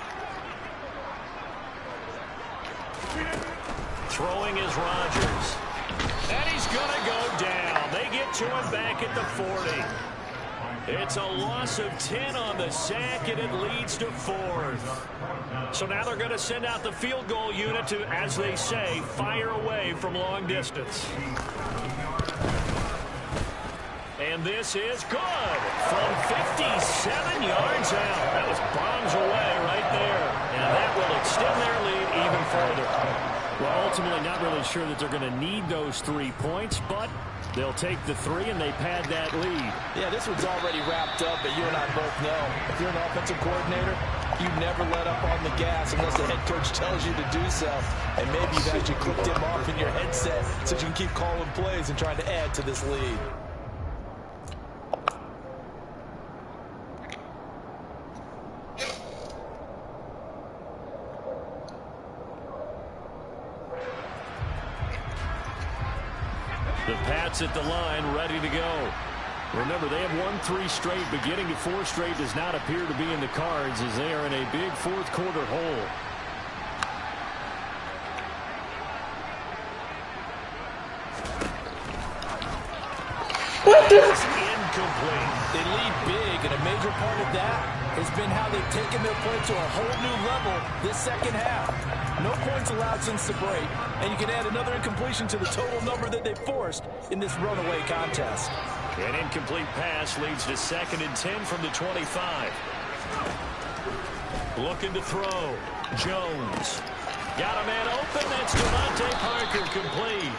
Throwing is Rodgers. And he's going to go down. They get to him back at the 40. It's a loss of 10 on the sack, and it leads to 4th. So now they're going to send out the field goal unit to, as they say, fire away from long distance. And this is good from 57 yards out. That was bombs away right there. And that will extend their lead even further. Well, ultimately not really sure that they're going to need those 3 points, but they'll take the 3 and they pad that lead. Yeah, this one's already wrapped up, but you and I both know if you're an offensive coordinator, you never let up on the gas unless the head coach tells you to do so. And maybe you've actually clicked him off in your headset so you can keep calling plays and trying to add to this lead. The Pats at the line, ready to go. Remember, they have won 3 straight, but getting to 4 straight does not appear to be in the cards as they are in a big fourth-quarter hole. It's incomplete. They lead big, and a major part of that has been how they've taken their play to a whole new level this second half. No points allowed since the break, and you can add another incompletion to the total number that they forced in this runaway contest. An incomplete pass leads to 2nd and 10 from the 25. Looking to throw. Jones. Got a man open. That's Devontae Parker, complete.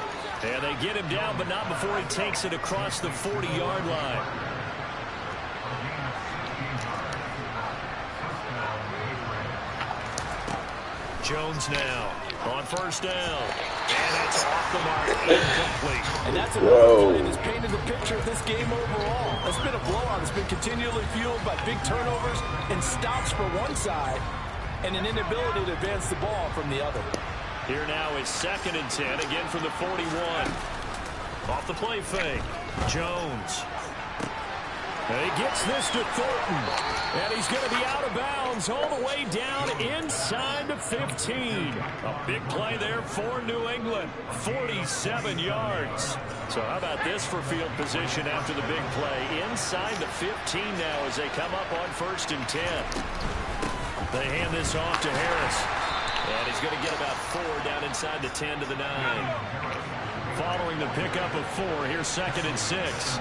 And they get him down, but not before he takes it across the 40-yard line. Jones now on 1st down. And it's off the mark, incomplete. And that's another play that's painted the picture of this game overall. It's been a blowout. It's been continually fueled by big turnovers and stops for one side and an inability to advance the ball from the other. Here now is 2nd and 10, again from the 41. Off the play fake. Jones. And he gets this to Thornton. And he's going to be out of bounds all the way down inside the 15. A big play there for New England. 47 yards. So how about this for field position after the big play? Inside the 15 now as they come up on 1st and 10. They hand this off to Harris. And he's going to get about 4 down inside the 10 to the 9. Following the pickup of 4, here's 2nd and 6.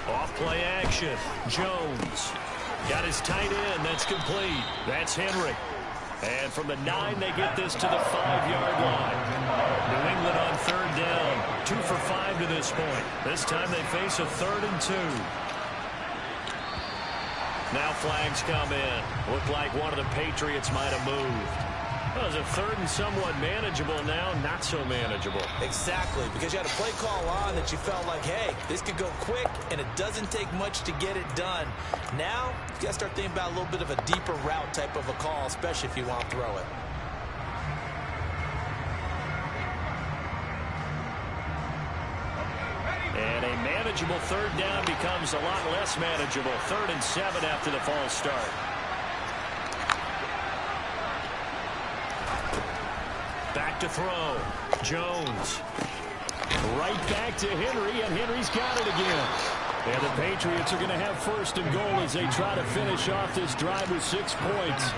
Off-play action. Jones. Got his tight end. That's complete. That's Henry. And from the 9, they get this to the 5-yard line. New England on 3rd down. 2 for 5 to this point. This time they face a 3rd and 2. Now flags come in. Looked like one of the Patriots might have moved. Well, it's a 3rd and somewhat manageable now, not so manageable. Exactly, because you had a play call on that you felt like, hey, this could go quick, and it doesn't take much to get it done. Now, you got to start thinking about a little bit of a deeper route type of a call, especially if you want to throw it. And a manageable 3rd down becomes a lot less manageable. 3rd and 7 after the false start. Back to throw. Jones. Right back to Henry, and Henry's got it again. And the Patriots are going to have 1st and goal as they try to finish off this drive with 6 points.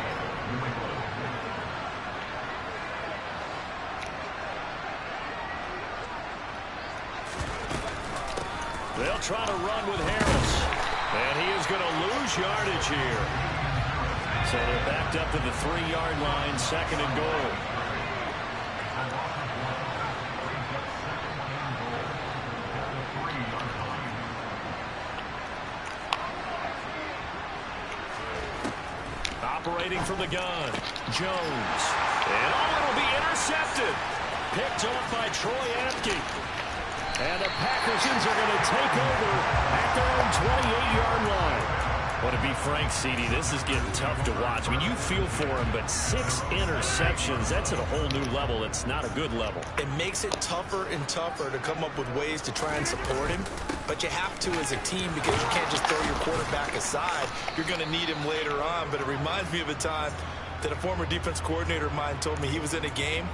They'll try to run with Harris. And he is going to lose yardage here. So they're backed up to the 3-yard line, 2nd and goal. Operating from the gun, Jones. And it'll be intercepted. Picked off by Troy Apke. And the Packersons are going to take over at their own 28-yard line. Well, to be frank, CD, this is getting tough to watch. I mean, you feel for him, but 6 interceptions, that's at a whole new level. It's not a good level. It makes it tougher and tougher to come up with ways to try and support him. But you have to as a team because you can't just throw your quarterback aside. You're going to need him later on. But it reminds me of a time that a former defense coordinator of mine told me he was in a game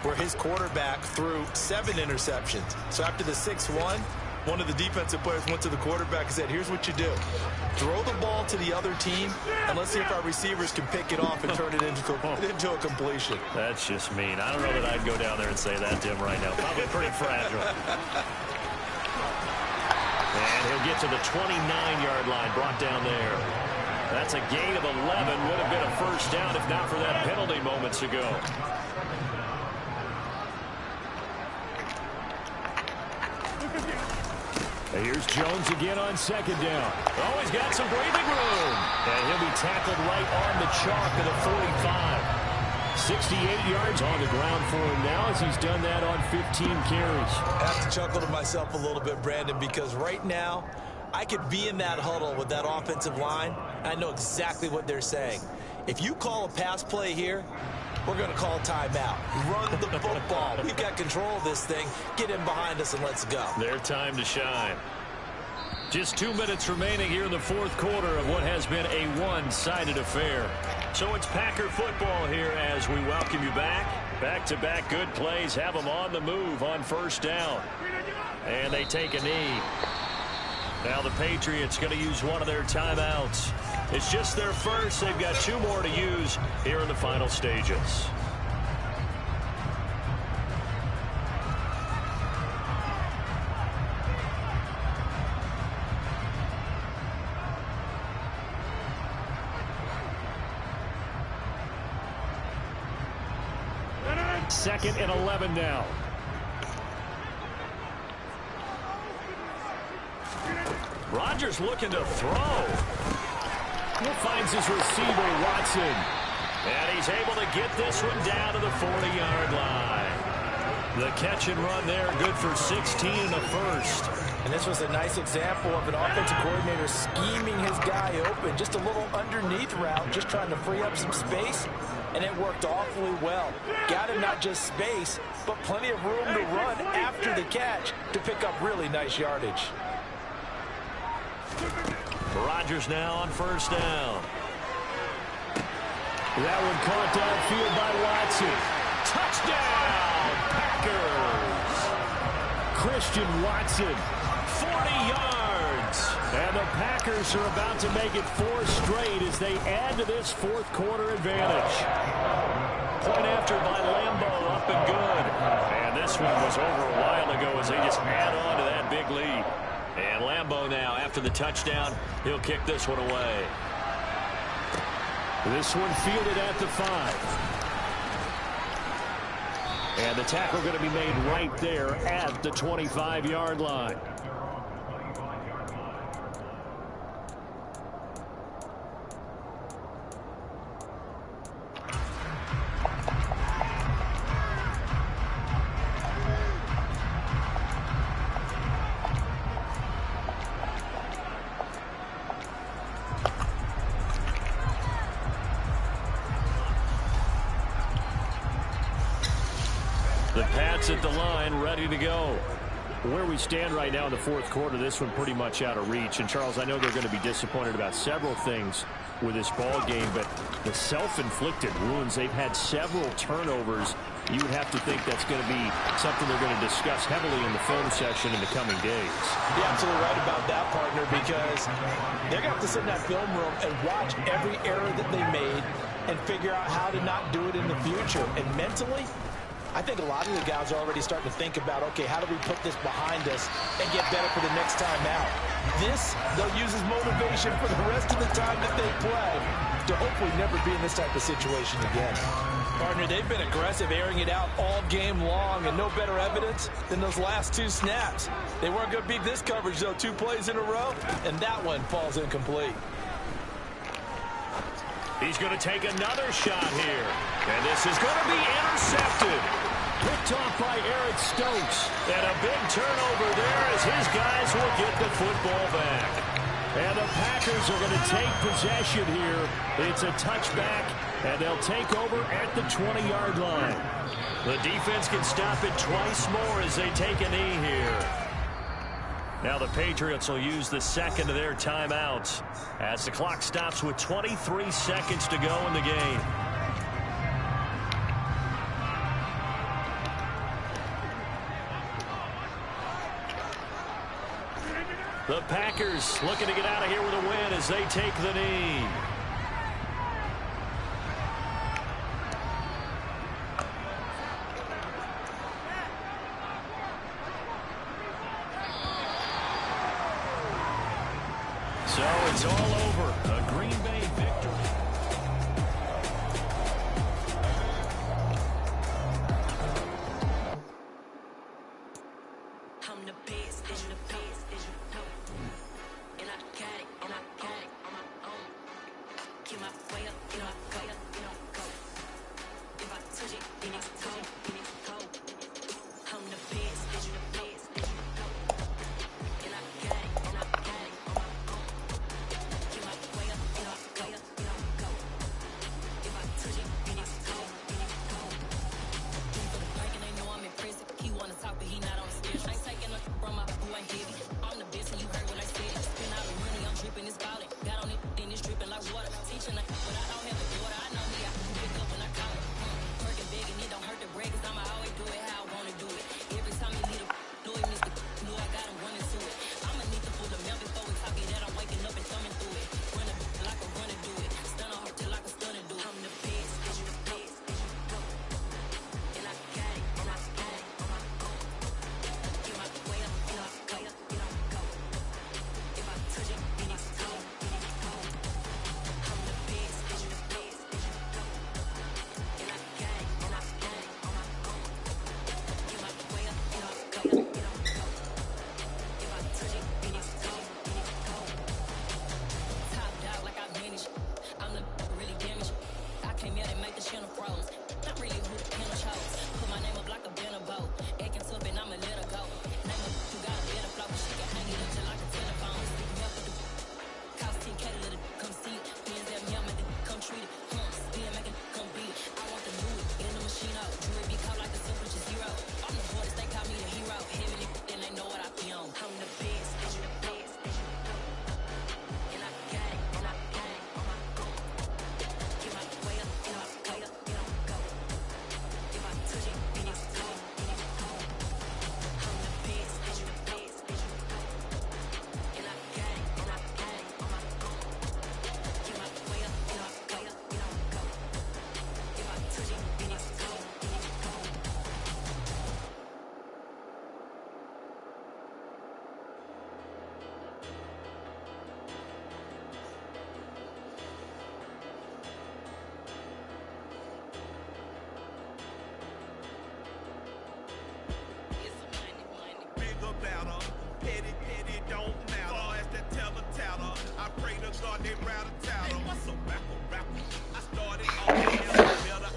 where his quarterback threw 7 interceptions. So after the 6-1, one of the defensive players went to the quarterback and said, here's what you do. Throw the ball to the other team, and let's see if our receivers can pick it off and turn it into a completion. That's just mean. I don't know that I'd go down there and say that to him right now. Probably pretty fragile. And he'll get to the 29-yard line, brought down there. That's a gain of 11. Would have been a first down if not for that penalty moments ago. Here's Jones again on second down. Oh, he's got some breathing room. And he'll be tackled right on the chalk of the 45. 68 yards on the ground for him now as he's done that on 15 carries. I have to chuckle to myself a little bit, Brandon, because right now I could be in that huddle with that offensive line. I know exactly what they're saying. If you call a pass play here, we're going to call timeout. Run the football. We've got control of this thing. Get in behind us and let's go. Their time to shine. Just 2 minutes remaining here in the fourth quarter of what has been a one-sided affair. So it's Packer football here as we welcome you back. Back-to-back good plays have them on the move on first down. And they take a knee. Now the Patriots going to use one of their timeouts. It's just their first. They've got 2 more to use here in the final stages. Second and 11 now. Rodgers looking to throw. He finds his receiver, Watson. And he's able to get this one down to the 40-yard line. The catch and run there, good for 16 and a first. And this was a nice example of an offensive coordinator scheming his guy open. Just a little underneath route, just trying to free up some space. And it worked awfully well. Got him not just space, but plenty of room to run after the catch to pick up really nice yardage. Rodgers now on first down. That one caught downfield by Watson. Touchdown, Packers! Christian Watson, 40 yards. And the Packers are about to make it 4 straight as they add to this fourth quarter advantage. Point after by Lambeau, up and good. And this one was over a while ago as they just add on to that big lead. And Lambeau now, after the touchdown, he'll kick this one away. This one fielded at the 5. And the tackle going to be made right there at the 25-yard line. The Pats at the line, ready to go. Where we stand right now in the fourth quarter, this one pretty much out of reach. And, Charles, I know they're going to be disappointed about several things with this ball game, but the self-inflicted wounds, they've had several turnovers. You would have to think that's going to be something they're going to discuss heavily in the film session in the coming days. You're absolutely right about that, partner, because they're going to have to sit in that film room and watch every error that they made and figure out how to not do it in the future. And mentally, I think a lot of the guys are already starting to think about, okay, how do we put this behind us and get better for the next time out? This, they'll use as motivation for the rest of the time that they play to hopefully never be in this type of situation again. Partner, they've been aggressive, airing it out all game long, and no better evidence than those last 2 snaps. They weren't going to beat this coverage, though, 2 plays in a row, and that one falls incomplete. He's going to take another shot here. And this is going to be intercepted. Picked off by Eric Stokes. And a big turnover there as his guys will get the football back. And the Packers are going to take possession here. It's a touchback, and they'll take over at the 20-yard line. The defense can stop it twice more as they take a knee here. Now the Patriots will use the second of their timeouts as the clock stops with 23 seconds to go in the game. The Packers looking to get out of here with a win as they take the knee. So it's all over. A Green Bay victory. I'm the best, and the best, and you know. And I got it, on my own. Get my way up, you know I go. If I touch it, then it's cold, I'm the best, and you the best, and you know. And I got it, on my own. Get my way up, you know I go. If I touch it, then it's cold, For the park and they know I'm impressive. He wanna talk, but he not on the schedule. I ain't taking a from my who ain't heavy. I'm the best, and you heard what I said. Spend all the money, I'm dripping, it's ballin'. Got on it, then it's dripping like water. Teaching like, but I don't have a daughter. I know me, I can pick up when I call it. Working big, and it don't hurt the break, 'cause I'ma always do it how I wanna do it. Every time you need a do it, Mr. Know I got him running to it. I'ma need to pull the mail before we talk it that I'm waking up and thumbing through it. Running like a runner do it. Stun a heart till like a stunner do it. I'm the best, and you the best, and you know. And I got it, on my own. Get my way up, you know I go. If I touch it, then it's cold, I'm the best, and you the best, and you know. And I got it, on my own. Get my way up, you know I go. If I touch it, then it's cold, Top dog like I manage. I'm the really damaged. I came out and make the channel froze. Not really who the panel chose. Put my name up like a banner boat. Acting tough and I'ma let her go. Name up who got a better flow. She can hang it up till like a telephone. Stick me up with the cost 10K to let it come see it. Hands at me, I'm at the come treat it. Spin, make it come beat it. I want to do it in the machine out. Jewelry be caught like a simple just zero. I'm the hardest, they call me the hero. Heaven and they know what I be on. I'm the best, and you the best, and you know. And I got it, on my own. Get my way up, you know I go. If I touch it, then it's cold, I'm the best, and you the best, and you know. And I got it, on my own. Get my way up, you know I go. If I touch it, then it's cold, Bigger, better, petty, don't matter. Far as that teller, I pray to God they rather tattle. Hey, what's a rapper? I started off better.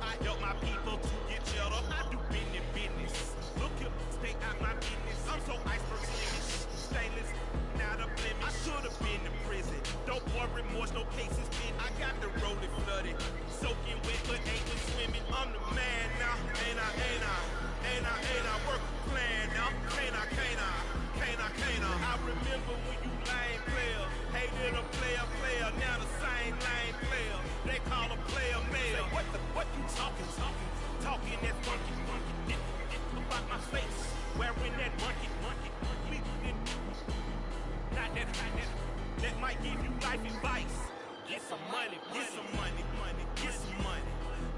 I help my people to get cheddar. I do business. Look here, stay out my business. I'm so iceberg slimming. Stainless, not a blemish. I should have been in prison. Don't worry, remorse, no cases in. I got the rolling flooded. Soaking wet, but ain't been swimming. I'm the man now, ain't I? Work a plan now, can't I? I remember when you lame player, hated a player, now the same lame player. They call a player mayor. What you talking that monkey, about my face, wearing that monkey. We didn't, not that might give you life advice. Get some money, get some money, get some money,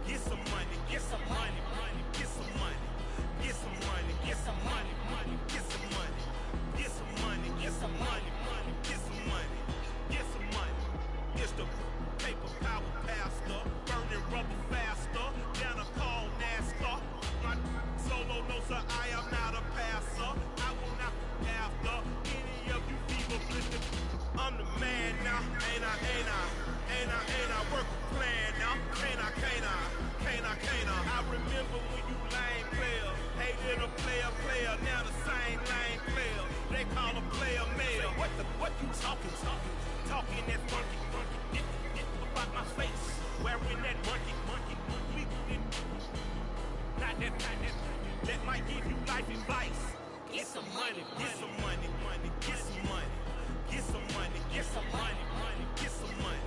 get some money, get some money, get some money, get some money, get some money, get some money, get some money, get some money, get some money, get some money. It's the paper power pastor, burning rubber faster, down a call NASCAR. My solo no sir, I am not a passer. I will not after any of you people blister. I'm the man now, ain't I? life advice. Get some money, get some money, money, get some money. Get some money, get some money, money, get some money.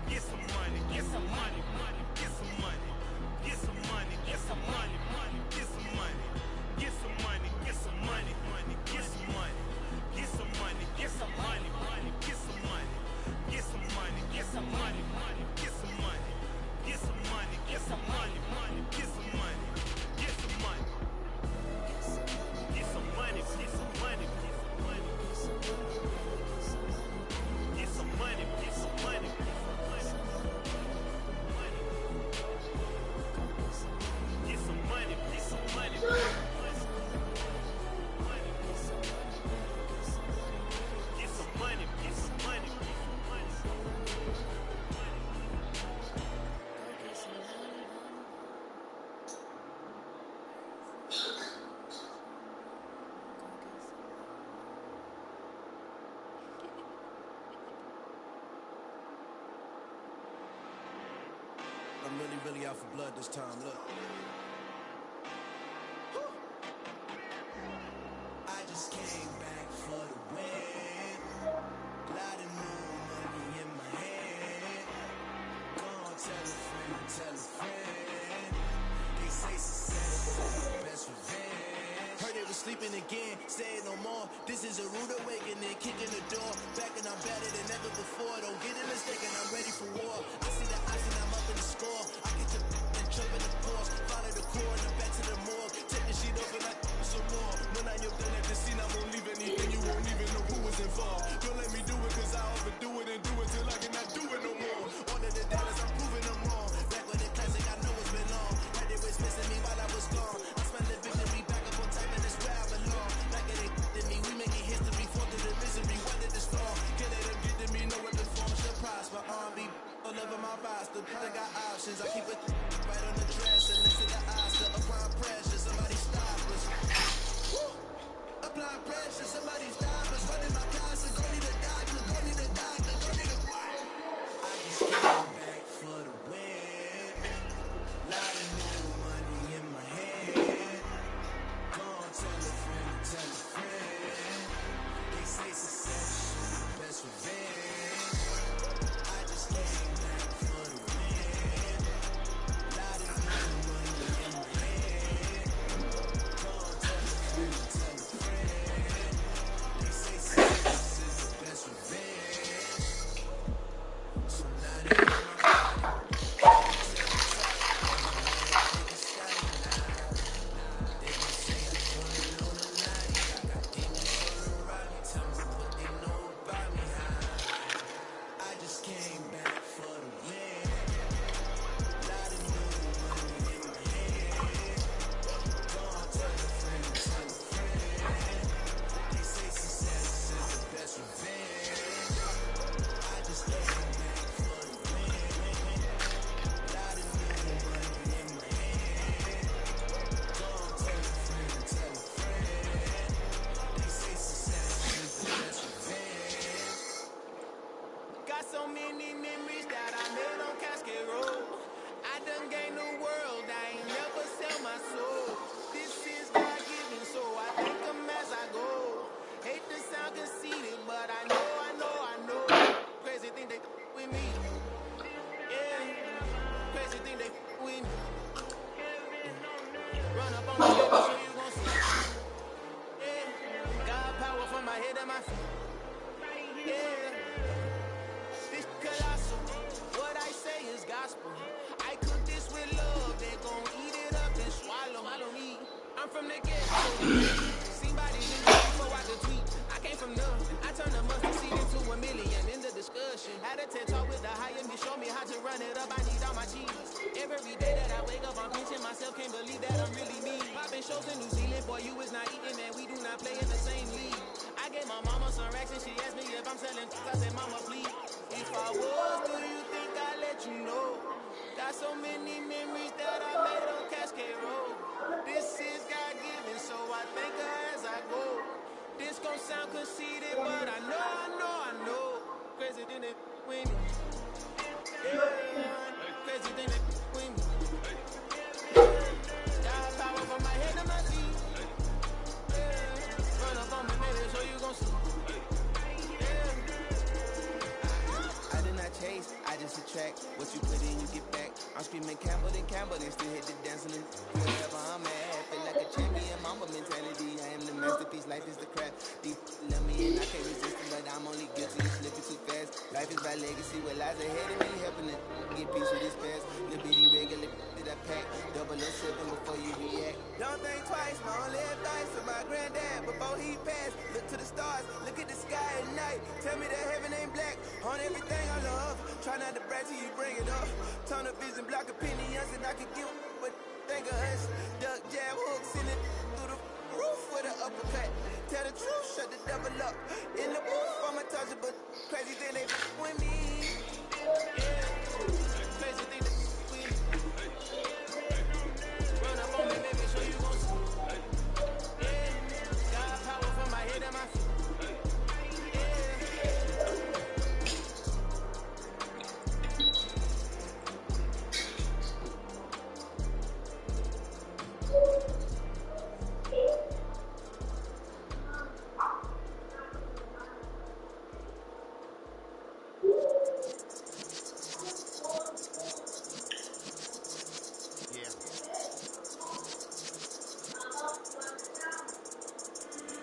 Get some money, get some money, money, get some money. Get some money, get some money, money, get some money. Get some money, get some money, money, get some money. Get some money, get some money, money, get some money. Get some money, get some money, money, get some money. Get some money, get some money, money, get some money. Get some money. Get some money, get some money, get some money. Get some money, get some money, get some money. Get some money, get some money. I'm really out for blood this time, look. I just came back for the win. Lot of new money in my hand. Go on, tell a friend. They say success is the best revenge. Heard they was sleeping again, say it no more. This is a rude awakening, kicking the door. Back and I'm better than ever before. Don't get it mistaken, I'm ready for war. I see the eyes and I'm up in the score. I get to and jump in the force. Follow the core and I'm back to the morgue. Take the sheet off and I some more. When I am done at the scene, I won't leave anything. You won't even know who was involved. Don't let me do it cause I overdo it and do it till I cannot do it no more. All of the dollars, I'm proving them wrong. Back with the classic, I know it's been long. Heard they was missing me while I was gone. I smell the victory back up on top and it's where I belong. Like it ain't to me, we making history. Fall through the misery, weather the storm. Can't let them get to me, no weapon form should prosper. R&B all over my roster. I got options, I keep it right on the dresser. Next to the Oscar, applying pressure, somebody stop us. Woo! Applying pressure, somebody stop us. Running my casa, go need a doctor, go need a doctor, go need a what? I just came back for the win. Lot of new money in my hand. Go on, tell a friend. They say success is the best revenge. I just came back for the win. Lot of new money in my hand. Go on, tell a friend. They say success is the best revenge. So now they know my I just came back for the win. Lot of new money in my hand. Go on, tell a friend. They say success is the best revenge. I just came back for the win. Lot of new money in my hand. Go on, tell a friend. They say success is the best revenge. Got so many memories that I made on Cascade Road. I done gained the world, I ain't never sell my soul. This is God-given, so I thank him as I go. Hate to sound conceited, but I know. Crazy thing they with me. Yeah, crazy thing they with me. Run up on the table so you gon' see. Yeah, God power from my head and my feet. Yeah. This colossal, what I say is gospel. I cook this with love, they gon' eat it up and swallow me. I'm from the get-go. Seen bodies in the before I could tweet. I came from nothing. I turned a mustard seed into a million in the discussion. Had a TED talk with the higher me, show me how to run it up. I need all my cheese. Every day that I wake up, I'm pinching myself. Can't believe that I'm really me. Popping shows in New Zealand, boy, you is not eating, man. We do not play in the same league. I gave my mama some racks and she asked me if I'm selling. I said, mama, please. If I was, do you think I'd let you know? Got so many memories that I made on Cascade Road. This is God-given, so I thank her as I go. This gon' sound conceited, but I know. Crazy thing that with me. Yeah, crazy thing that with me. God power from my head to my feet. I'm screaming Campbell and still hit the dancing. Wherever I'm at, feel like a champion, mama mentality. I am the masterpiece, life is the crap. Deep love me and I can't resist it, but I'm only guilty of slipping too fast. Life is my legacy, what lies ahead of me, helping it get peace with this past. Little bitty regular that I pack, 007 before you react. Don't think twice, my only advice to my granddad before he passed. Look to the stars, look at the sky at night. Tell me that heaven ain't black on everything I love. Try not to brag till you bring it up. Tunnel vision, block opinions, and I can give what think of us. Duck jab hooks in it through the roof with an uppercut. Tell the truth, shut the devil up. In the booth, I'm untouchable. Crazy thing they with me. Yeah, crazy thing they with me. Run up on me, baby, show you gon' see. Yeah, got power from my head and my feet.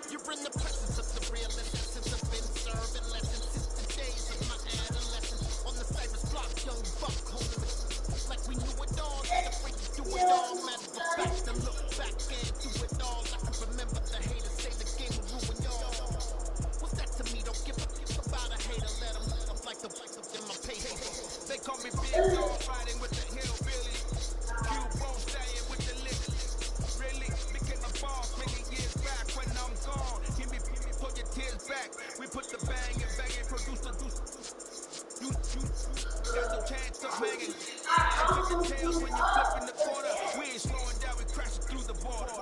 You're in the presence of the real essence of been serving lessons since the days of my adolescence. On the Cyrus block, young buck holding it like we knew it all. Ain't afraid to do it all. Matter of fact, to look back and do it all. I can remember the haters say the game will ruin y'all. What's that to me? Don't give a fuck about a hater. Let them look up like the in my paper. They call me Big Dog, riding with the hillbilly. Q-Bone staying with the lick. Really became a boss many years back when I'm gone. Give me, pull your tears back. We put the bang and produce the deuce. You got no chance of hanging. I took the tails when you're flipping the quarter. We ain't slowing down, we crashing through the border.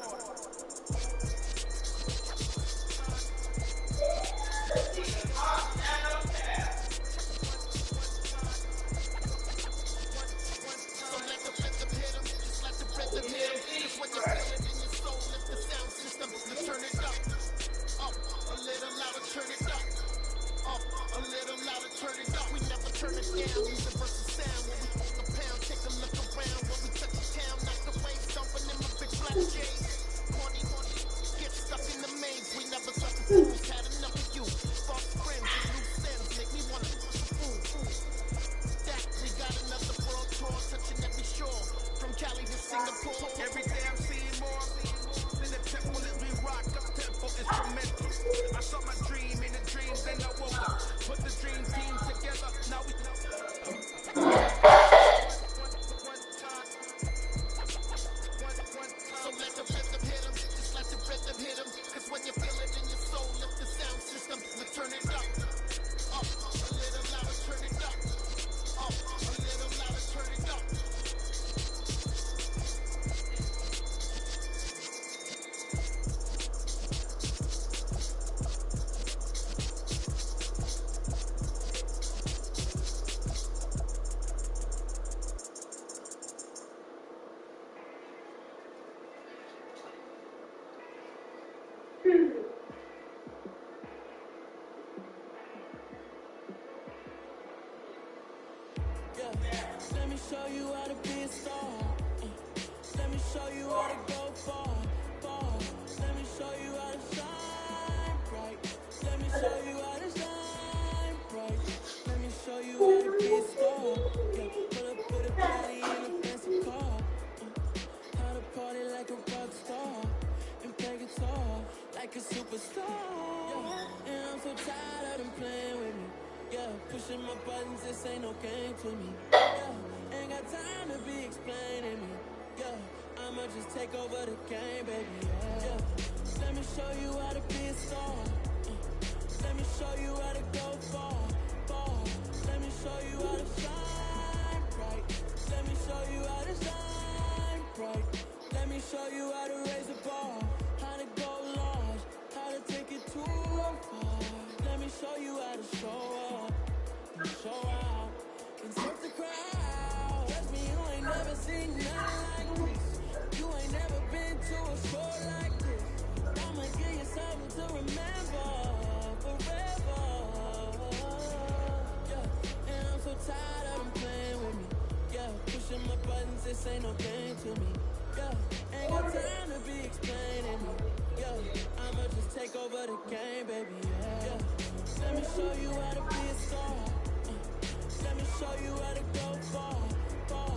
Every day I'm seeing more. In the temple as we rock up tempo instrumentals. I saw my dream in the dreams and I woke up. Put the dream team together. Now we So let the rhythm hit 'em, just let the rhythm hit 'em. 'Cause when you feel it in your soul, lift the sound system, turn it up. Up, a little louder, turn it up. Up, a little louder, turn it up. Let me show you how to be a star. Let me show you how to go far, far. Let me show you how to shine bright. Let me show you how to shine bright. Let me show you how to be a star. Yeah, pull up with a party in a fancy car. How to party like a rock star and play guitar like a superstar. Yeah, and I'm so tired of them playing with me. Yeah, pushing my buttons, this ain't no game to me. Yeah, ain't got time to be explaining me. Yeah, I'ma just take over the game, baby. Yeah, let me show you how to be a star. Let me show you how to go far, far. Let me show you how to shine bright. Let me show you how to shine bright. Let me show you how to raise the bar, how to go large, how to take it too far. Let me show you how to show up, show out, and surf the crowd. Trust me, you ain't never seen nothing like this. You ain't never been to a show like this. I'ma give you something to remember forever. Yeah, and I'm so tired of them playing with me. Yeah, pushing my buttons. buttons, this ain't no game to me. Yeah, ain't got time to be explaining me. Yeah, I'ma just take over the game, baby. Yeah, let me show you how to be a star. Let me show you how to go far, far.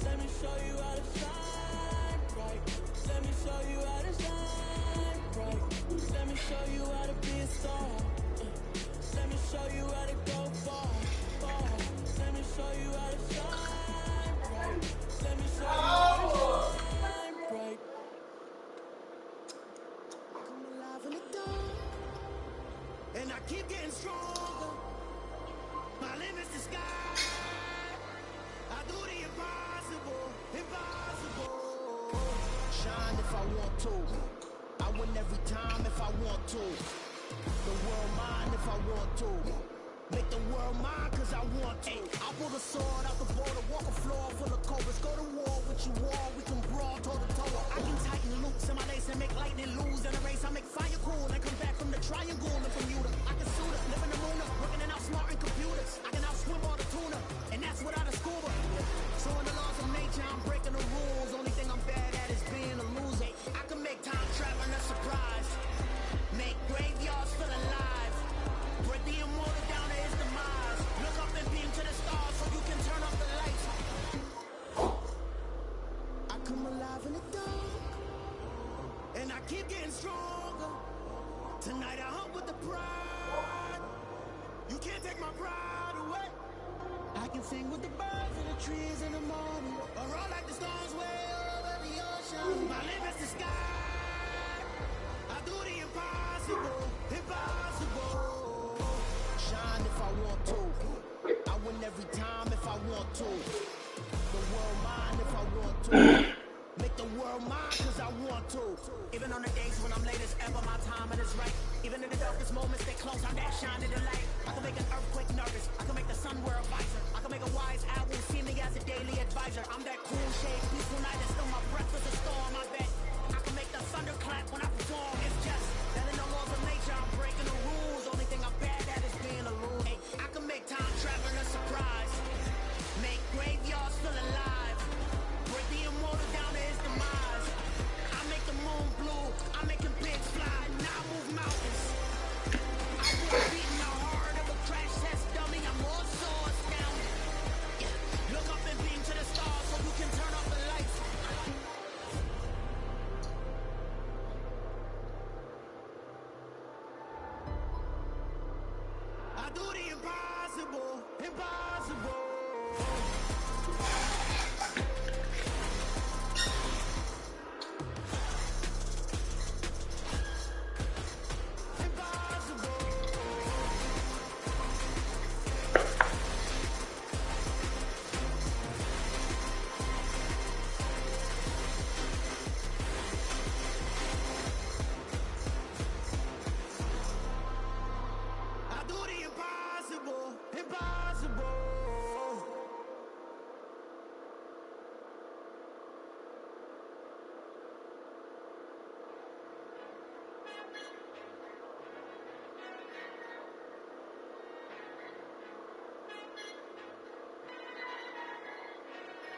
Let me show you how to shine bright. Let me show you how to shine bright. Let me show you how to be a star. Let me show you how to go far, far. Let me show you how to shine bright. Let me show you how to shine bright. Come alive in the dark, and I keep getting stronger. My limit's the sky. I do the impossible, impossible. Shine if I want to. I win every time if I want to. The world mine if I want to. Make the world mine cause I want to. I pull the sword out the border, walk a floor full of cobras. Go to war with you war, we can brawl toe to toe. I can tighten loops in my lace and make lightning lose in a race. I make fire cool and come back from the triangle in Bermuda. I can suit up, live in the moon up, working and outsmarting computers. I can outswim all the tuna, and that's without a scuba. So in the laws of nature, I'm breaking the rules. Only thing I'm bad at is being a loser. I can make time traveling a surprise. Make graveyards feel alive. Break the immortal down to his demise. Look up and beam to the stars so you can turn off the lights. I come alive in the dark, and I keep getting stronger. Tonight I hunt with the pride. You can't take my pride away. I can sing with the birds and the trees in the morning, or roll like the stars way over the ocean. My limit's the sky. I do the impossible, impossible. Shine if I want to. I win every time if I want to. The world mine if I want to. Make the world mine cause I want to. Even on the days when I'm late as ever, my timing is right. Even in the darkest moments, stay close, I'm that shining the light. I can make an earthquake nervous, I can make the sun wear a visor. I can make a wise owl see me as a daily advisor. I'm that cool shade, peaceful night, and still my breath is a storm, I bet. I can make the thunder clap when I perform. It's just that in the laws of nature, I'm breaking the rules. Only thing I'm bad at is being a loser. Hey, I can make time traveling a surprise. Make graveyards feel alive. Break the immortal down to his demise. I make the moon blue. I'm making pigs fly. Now I move mountains. I was beating the heart of a crash test dummy. I'm more so astounded. Yeah. Look up and beam to the stars so you can turn off the lights. I do the impossible, impossible. I do the impossible, impossible.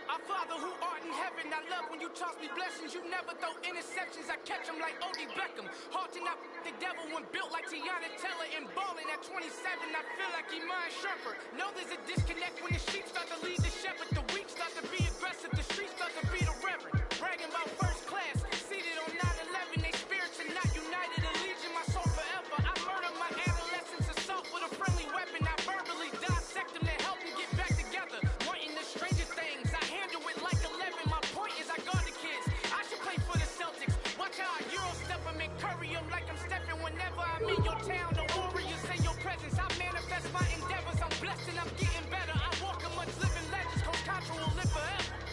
Our Father who art in heaven, I love when you toss me blessings. You never throw interceptions, I catch them like Odie Beckham. Hard to knock the devil when built like Tiana Taylor and balling at 27. I feel like Iman Shumpert. Know there's a disconnect when the sheep start to lead the shepherd. The weak start to be aggressive, the streets start to be the reverend. Bragging about first class, seated on 9/11. They spirits are not united, a legion, my soul forever. I murdered my adolescence, assault with a friendly weapon. I verbally dissect them to help them get back together. Wanting the stranger things, I handle it like 11. My point is I guard the kids. I should play for the Celtics. Watch how I Euro step them and curry them like I'm stepping whenever I'm in your town. The warriors in your presence, I manifest my endeavors. I'm blessed and I'm getting better. I walk amongst living legends, Coach Contra will live forever.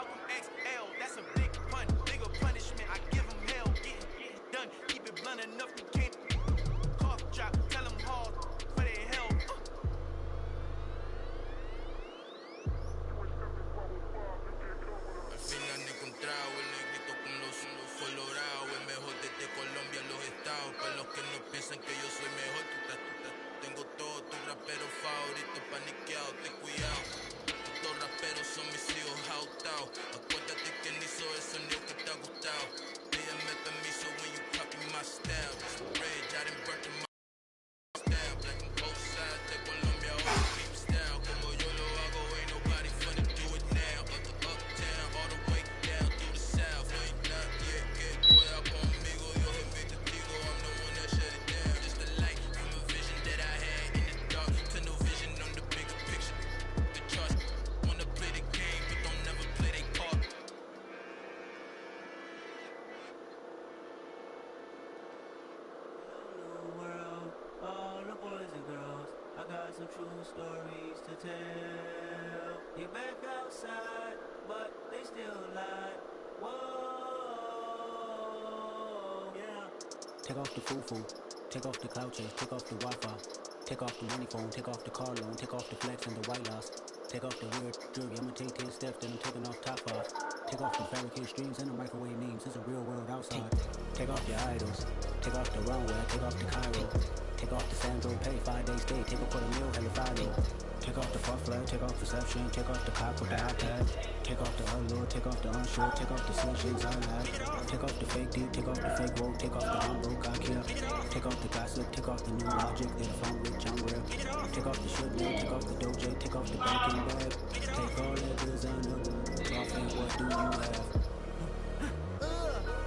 Malcolm XL, that's a big pun. Bigger punishment, I give him hell. Getting done, keep it blunt enough, you can't cough drop. Tell him hard for their hell. Al fin han encontrado el negrito con los colorados. El mejor desde Colombia, los estados. Para los que no piensan que yo soy mejor, tengo todos tus raperos favoritos paniqueados. Ten cuidado, estos raperos son mis hijos jautados. Acuérdate que ni hizo el sonido que te ha gustado. Pídeme permiso when you copy my style. It's a bridge, I didn't burn my style. Black on both sides de Colombia, all keep style. Como yo lo hago, ain't nobody finna do it now. Uptown, all the way down through the south. No ain't not yet, que pueda conmigo. Yo soy mi testigo, I'm the one that shut it down. Just the light from a vision that I had in the dark. Tunnel vision on the bigger picture. The charts wanna play the game, but don't never play their part. World, all the boys and girls, I got some true stories to tell. You're back outside, but they still lie. Whoa, yeah. Take off the foo-foo, take off the cloud chase, take off the Wi-Fi, take off the money phone, take off the car loan, take off the flex and the white loss, take off the weird jewelry. I'ma take 10 steps, then I'm taking off top 5. Take off the fabricated streams and the microwave memes. It's a real world outside. Take off your idols. Take off the runway. Take off the Cairo. Take off the Sandro Pay. 5 days stay. Take off for the meal. Hella follow. Take off the fuck flag. Take off perception. Take off the cop with the iPad. Take off the allure. Take off the unsure. Take off the solutions I have. Take off the fake deep. Take off the fake woke. Take off the I'm broke. I care. Take off the gossip. Take off the new logic. That if I'm rich, I'm real. Take off the shit man. Take off the doje. Take off the banking bag. Take all that designer. Off and what do you have?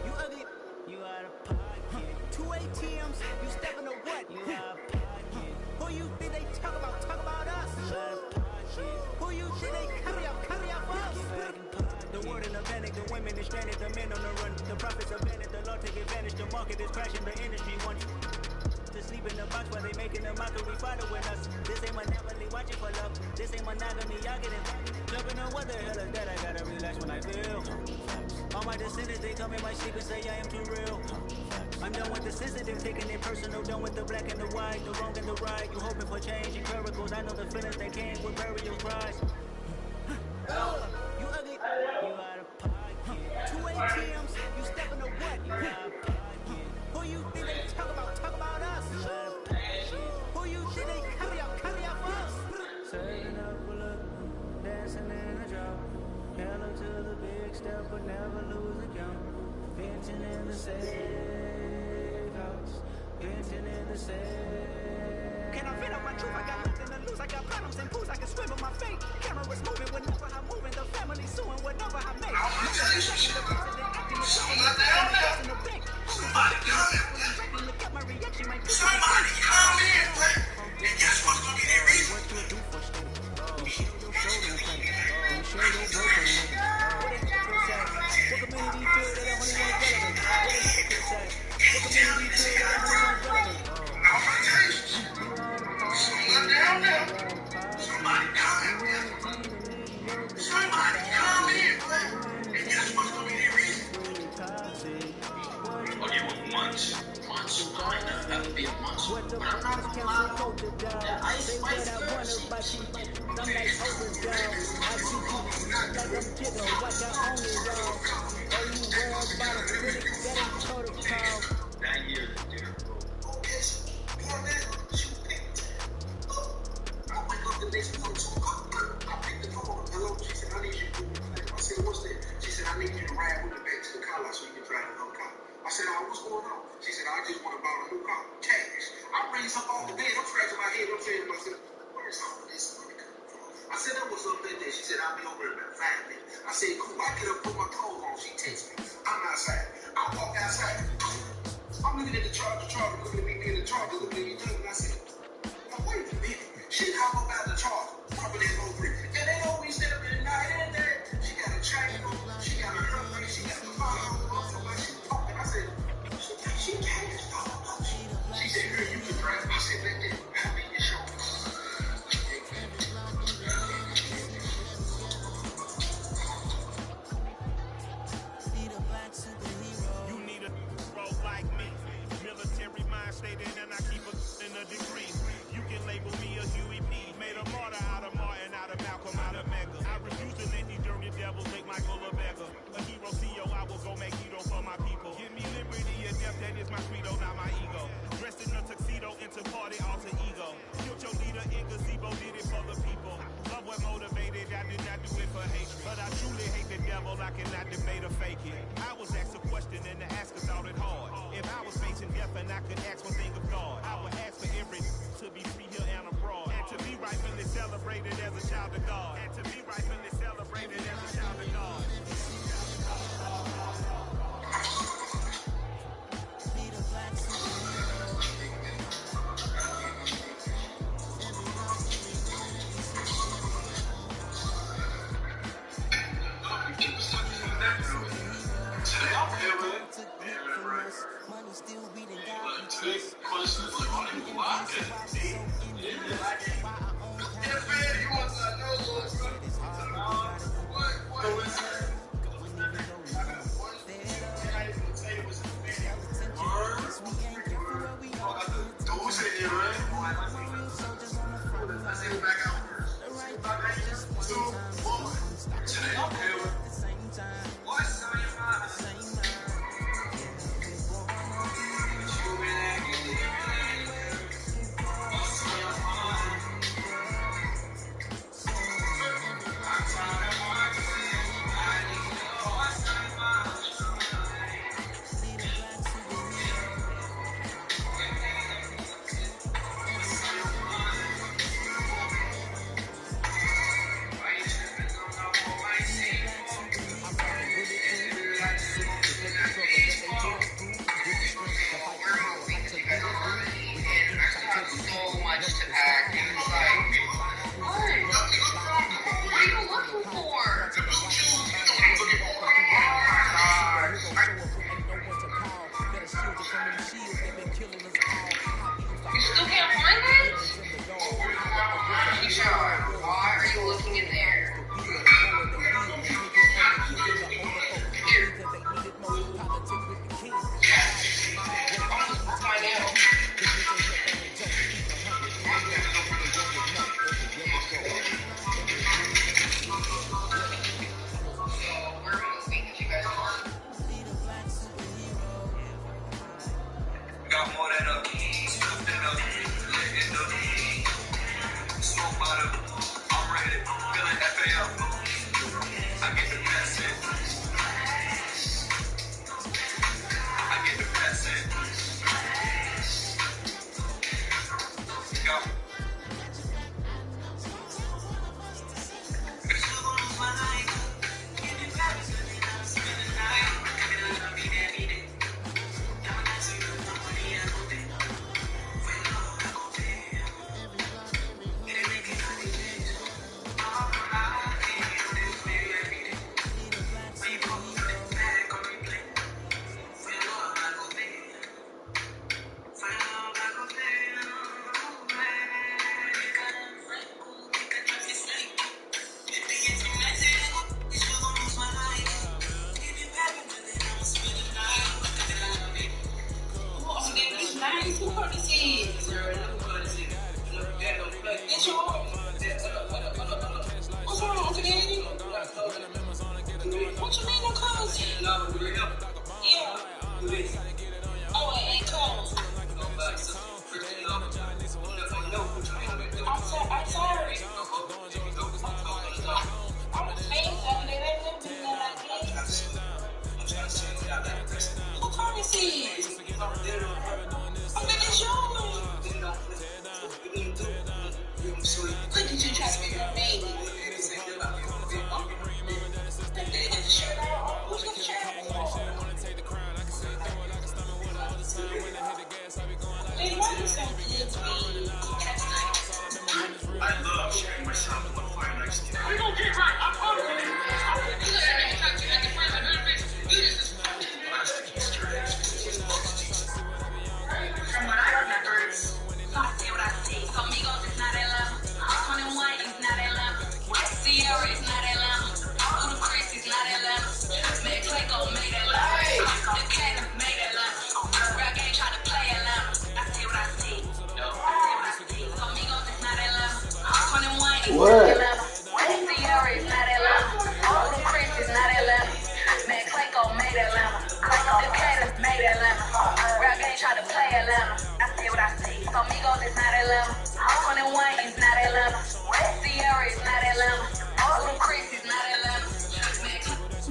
You ugly. You out of pocket. 2 ATMs, you stepping to what? You out of pocket. Who you think they talk about? Talk about us. You out of pocket. Who you think they carry out for us? The word in a panic, the women is stranded, the men on the run. The profits are abandoned, the law take advantage. The market is crashing, the industry wants to sleep in the box while they making a mockery following us. This ain't monopoly, watching for love. This ain't monogamy, y'all get it. Jumping on what the hell is that? I gotta relax when I feel. All my descendants, they come in my sleep and say I am too real. I'm done with the sensitive, taking it personal. Done with the black and the white, the wrong and the right. You hoping for change and miracles. I know the feelings they came with burial cries. You ugly. You out of pocket. 2 ATMs, you stepping to what? You out of pocket. Who you think they talk about? Talk about us. You out of pocket. Who you think they carry out for us? Serving up a look, dancing in a drop. Hell up to the big step, but never lose a count. Venting in the safe house. Venting in the safe. Can I fit up my truth? I got nothing to lose. I got problems and pools. I can swim with my fate. Cameras moving whenever I'm moving. The family suing whenever I make. Somebody come in, and guess what's gonna be their reason? What you do for state? You show your soul and faith. You show your broken living. What a hypocrite say. What community feel that I'm only one relevant? What a hypocrite say. What community feel that I'm only one relevant? I'm gonna tell you. Someone down there. Somebody come in. Somebody come in, and guess what's gonna be their reason? Oh, yeah, well, months. Might not have to be a month. What the But I'm not gonna lie. That Ice Spice girl, she I'm like overdone. I see you like I'm Jigga. What I own it all. All you world about a critic, that ain't protocol. that year, dear. Okay, so you know that? She picked. I went up the next morning to her. I picked the phone. Hello, she said, I need you to do the thing. I said, what's that? She said, I need you to ride with me back to the car lot so you can drive another car. I said, oh, what's going on? She said, I just want to buy a new car. Cash. I raised up all the bed. I'm scratching my head. I'm saying to myself, where's all of this money coming from? I said, that was up that day. She said, I'll be over in about 5 minutes. I said, cool. I get up, put my clothes on. She texts me. I'm outside. I walk outside. I'm looking at the charger, looking at me being the charger, looking at me doing it. I said, oh, wait a minute. She hop up out the charger, dropping that low brick. And they always sit up in the night and there. She got a chain on, she got a hairline, she got the phone on, so like she talking. I said, she can't stop. She said, girl, you can drive. I said, let that have me your show. to party alter ego. Killed your leader in gazebo, did it for the people. Love what motivated, I did not do it for hatred. But I truly hate the devil, I cannot debate or fake it. I was asked a question and the asker thought it hard. If I was facing death and I could ask one thing of God, I would ask for every to be free here and abroad. And to be rightfully celebrated as a child of God. And to be rightfully celebrated as a child of God.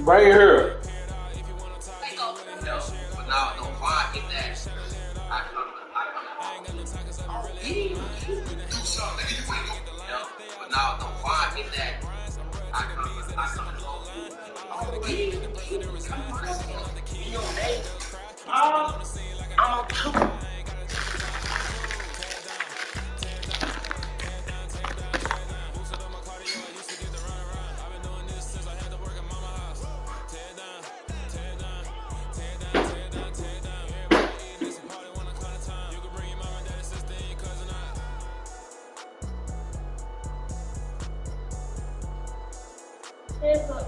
Bring it here. No, but now don't find in that. But now don't find in that. I'm two.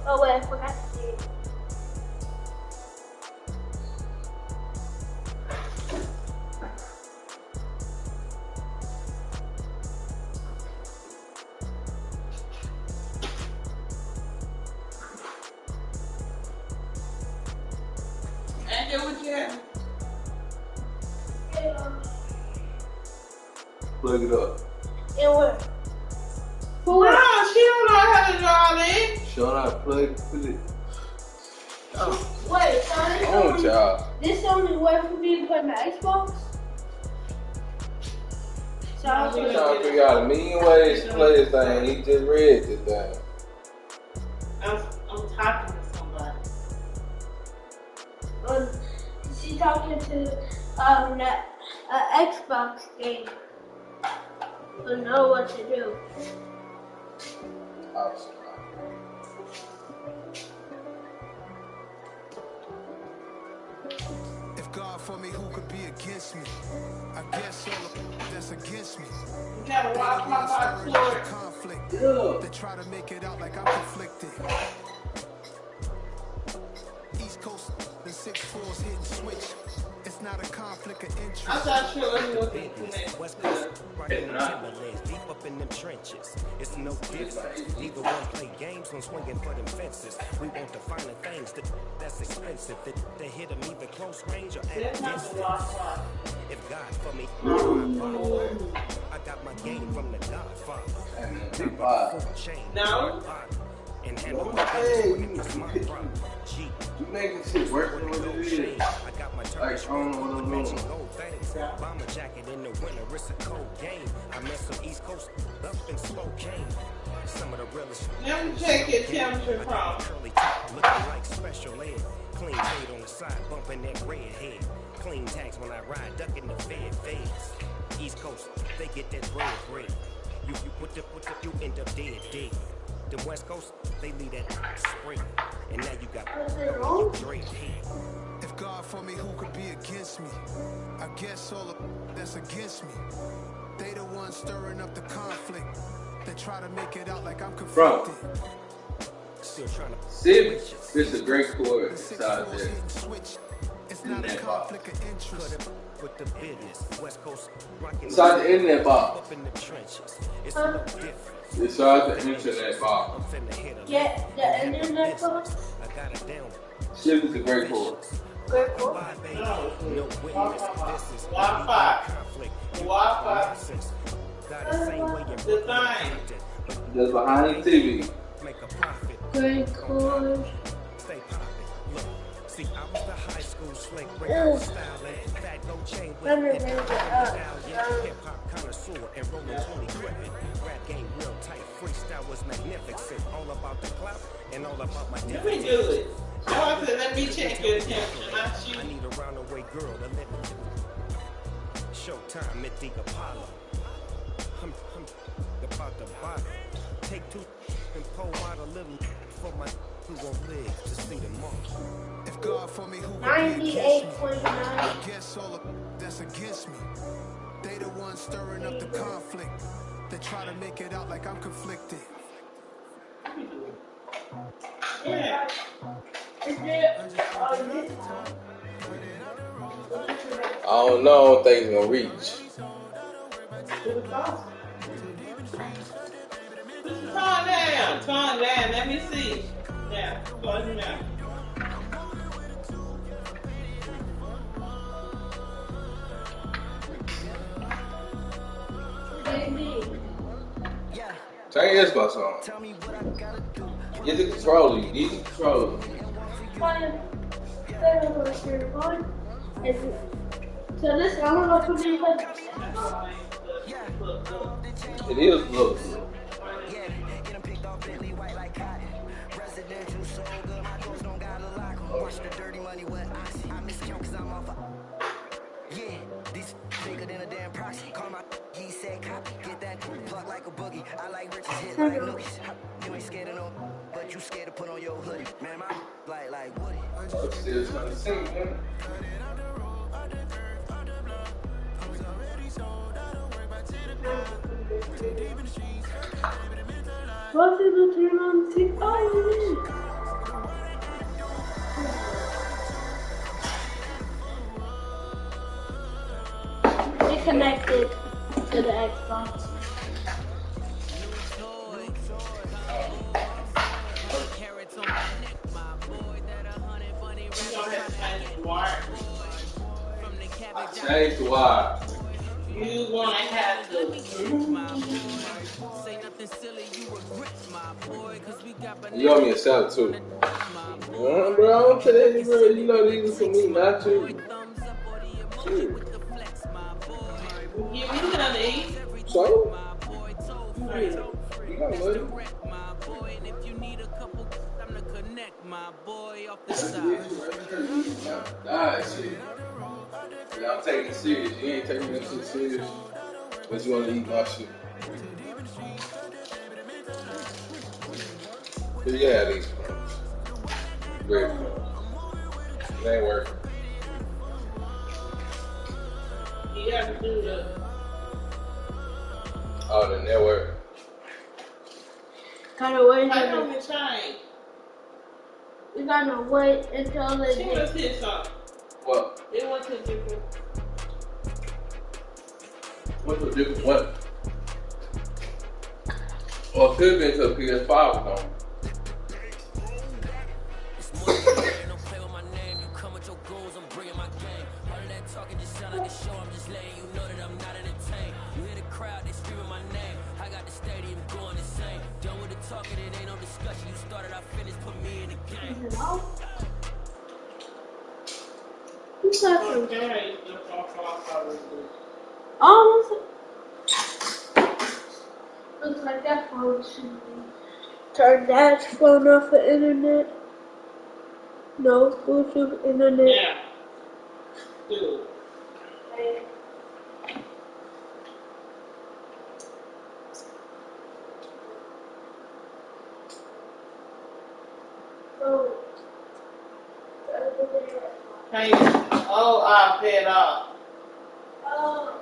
Oh wait, I forgot to say it. Angel, what you have? Plug it up. It worked. No, she don't know how to draw that. Show how to plug it. Put it. Wait, so Oh, child. this only works for me to put in the Xbox? So I'm trying to figure out a million ways to play this thing. He just read this thing. I'm talking to somebody. She's talking to that Xbox game. To know what to do. Awesome. If God for me, who could be against me? I guess all of that's against me. You gotta watch my box Conflict. Yeah. They try to make it out like I'm conflicted. East Coast, the 6-4s hitting switch. It's not a conflict of interest. I'm not sure what you looking West Coast, rockin' them Timberlands, deep up in them trenches. It's no difference. Neither one play games when swinging for them fences. We want the finer things that's expensive. That hit them either close range or at distance. If God for me, I got my game from the Godfather. No. And handle my business, it's my problem. G. You making shit worse than what it is. I got my Like, I don't know what I'm doing. gold things. Bomber jacket in the winter, it's a cold game. I met some East Coast up in Spokane. Some of the realest. Let me check your temperature from. Curly top, looking like special ed. Clean fade on the side, bumping that red head. Clean tags when I ride, ducking the feds. East Coast, they get that bread. You you end up dead. The West Coast, they leave that spring. And now you got Dre head. If God for me, who could be against me? I guess all of that's against me. They the ones stirring up the conflict. They try to make it out like I'm conflicted. Still trying to This is a great chord inside there. It's not a conflict of interest. with the business. West Coast rocking. Inside the internet box. Up in the trenches. It's no different. Inside the internet box. I'm finna hit a Yeah, the internet box. I got it down. Shit is a great chord. Great chord. No witness. This is Wi-Fi. conflict. Wi-Fi. Got the same way you The thing. That's behind the TV. Make a profit. Great chord. Stay poppin'. Look, see, I was the high school slick breakout style and fat no chain with hip hop connoisseur and rolling 20 gripping. Rap game real tight, freestyle was magnificent. All about the clout and all about my Let me do it. I said, let me check your temperature, not you. I need a roundaway girl to let me. Showtime at the Apollo. I'm about to bottle. Take two and pour out a little for my who won't live to see the mark. If God for me, who would be 98.9. I guess all of that's against me. They the ones stirring up the conflict. They try to make it out like I'm conflicted. Yeah. Is there this I don't know, I don't think it's gonna reach. Turn down, let me see. Yeah, turn down. Turn your Xbox on. Get the controller. You need the controller. So this, I don't know if it's like. It is look. Watch the dirty money with oxy. I miscount cause I'm off. Yeah, these bigger than a damn proxy. Call my he said copy. Get that plug like a boogie. I like riches hit like nookies. You ain't scared of no, but you scared to put on your hoodie. Man, my like Woody. I'm still trying to sing, man. What is the turn on TikTok? Oh, it connected to the Xbox. I changed the wire. You want to have the. You owe me a shout too. Bro, I'm telling you, bro. You know these are for me, not you. Shoot. You got to eat. So? You got money. Nah, shit. Yeah, I'm taking it serious. You ain't taking that shit serious. But you want to eat my shit. But yeah, these crumbs. Great crumbs. It ain't working. You got to do the. Oh, the network. Gotta wait. I know the time. We gotta wait until the She was his song. What? It wasn't different. What's the different what? Well, it could have been to a PS5 though. Who's that from? Oh, looks like that phone should be. Turn that phone off the internet. No, Bluetooth internet. Yeah. Dude. Hey, oh, I paid off. Oh.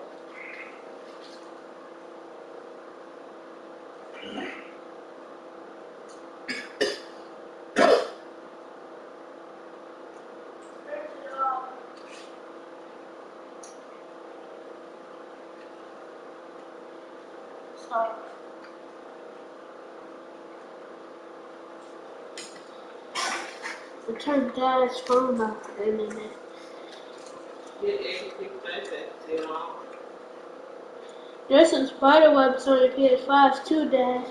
I turned Dad's phone off the internet. There's some spider webs on the PS5 too, Dad.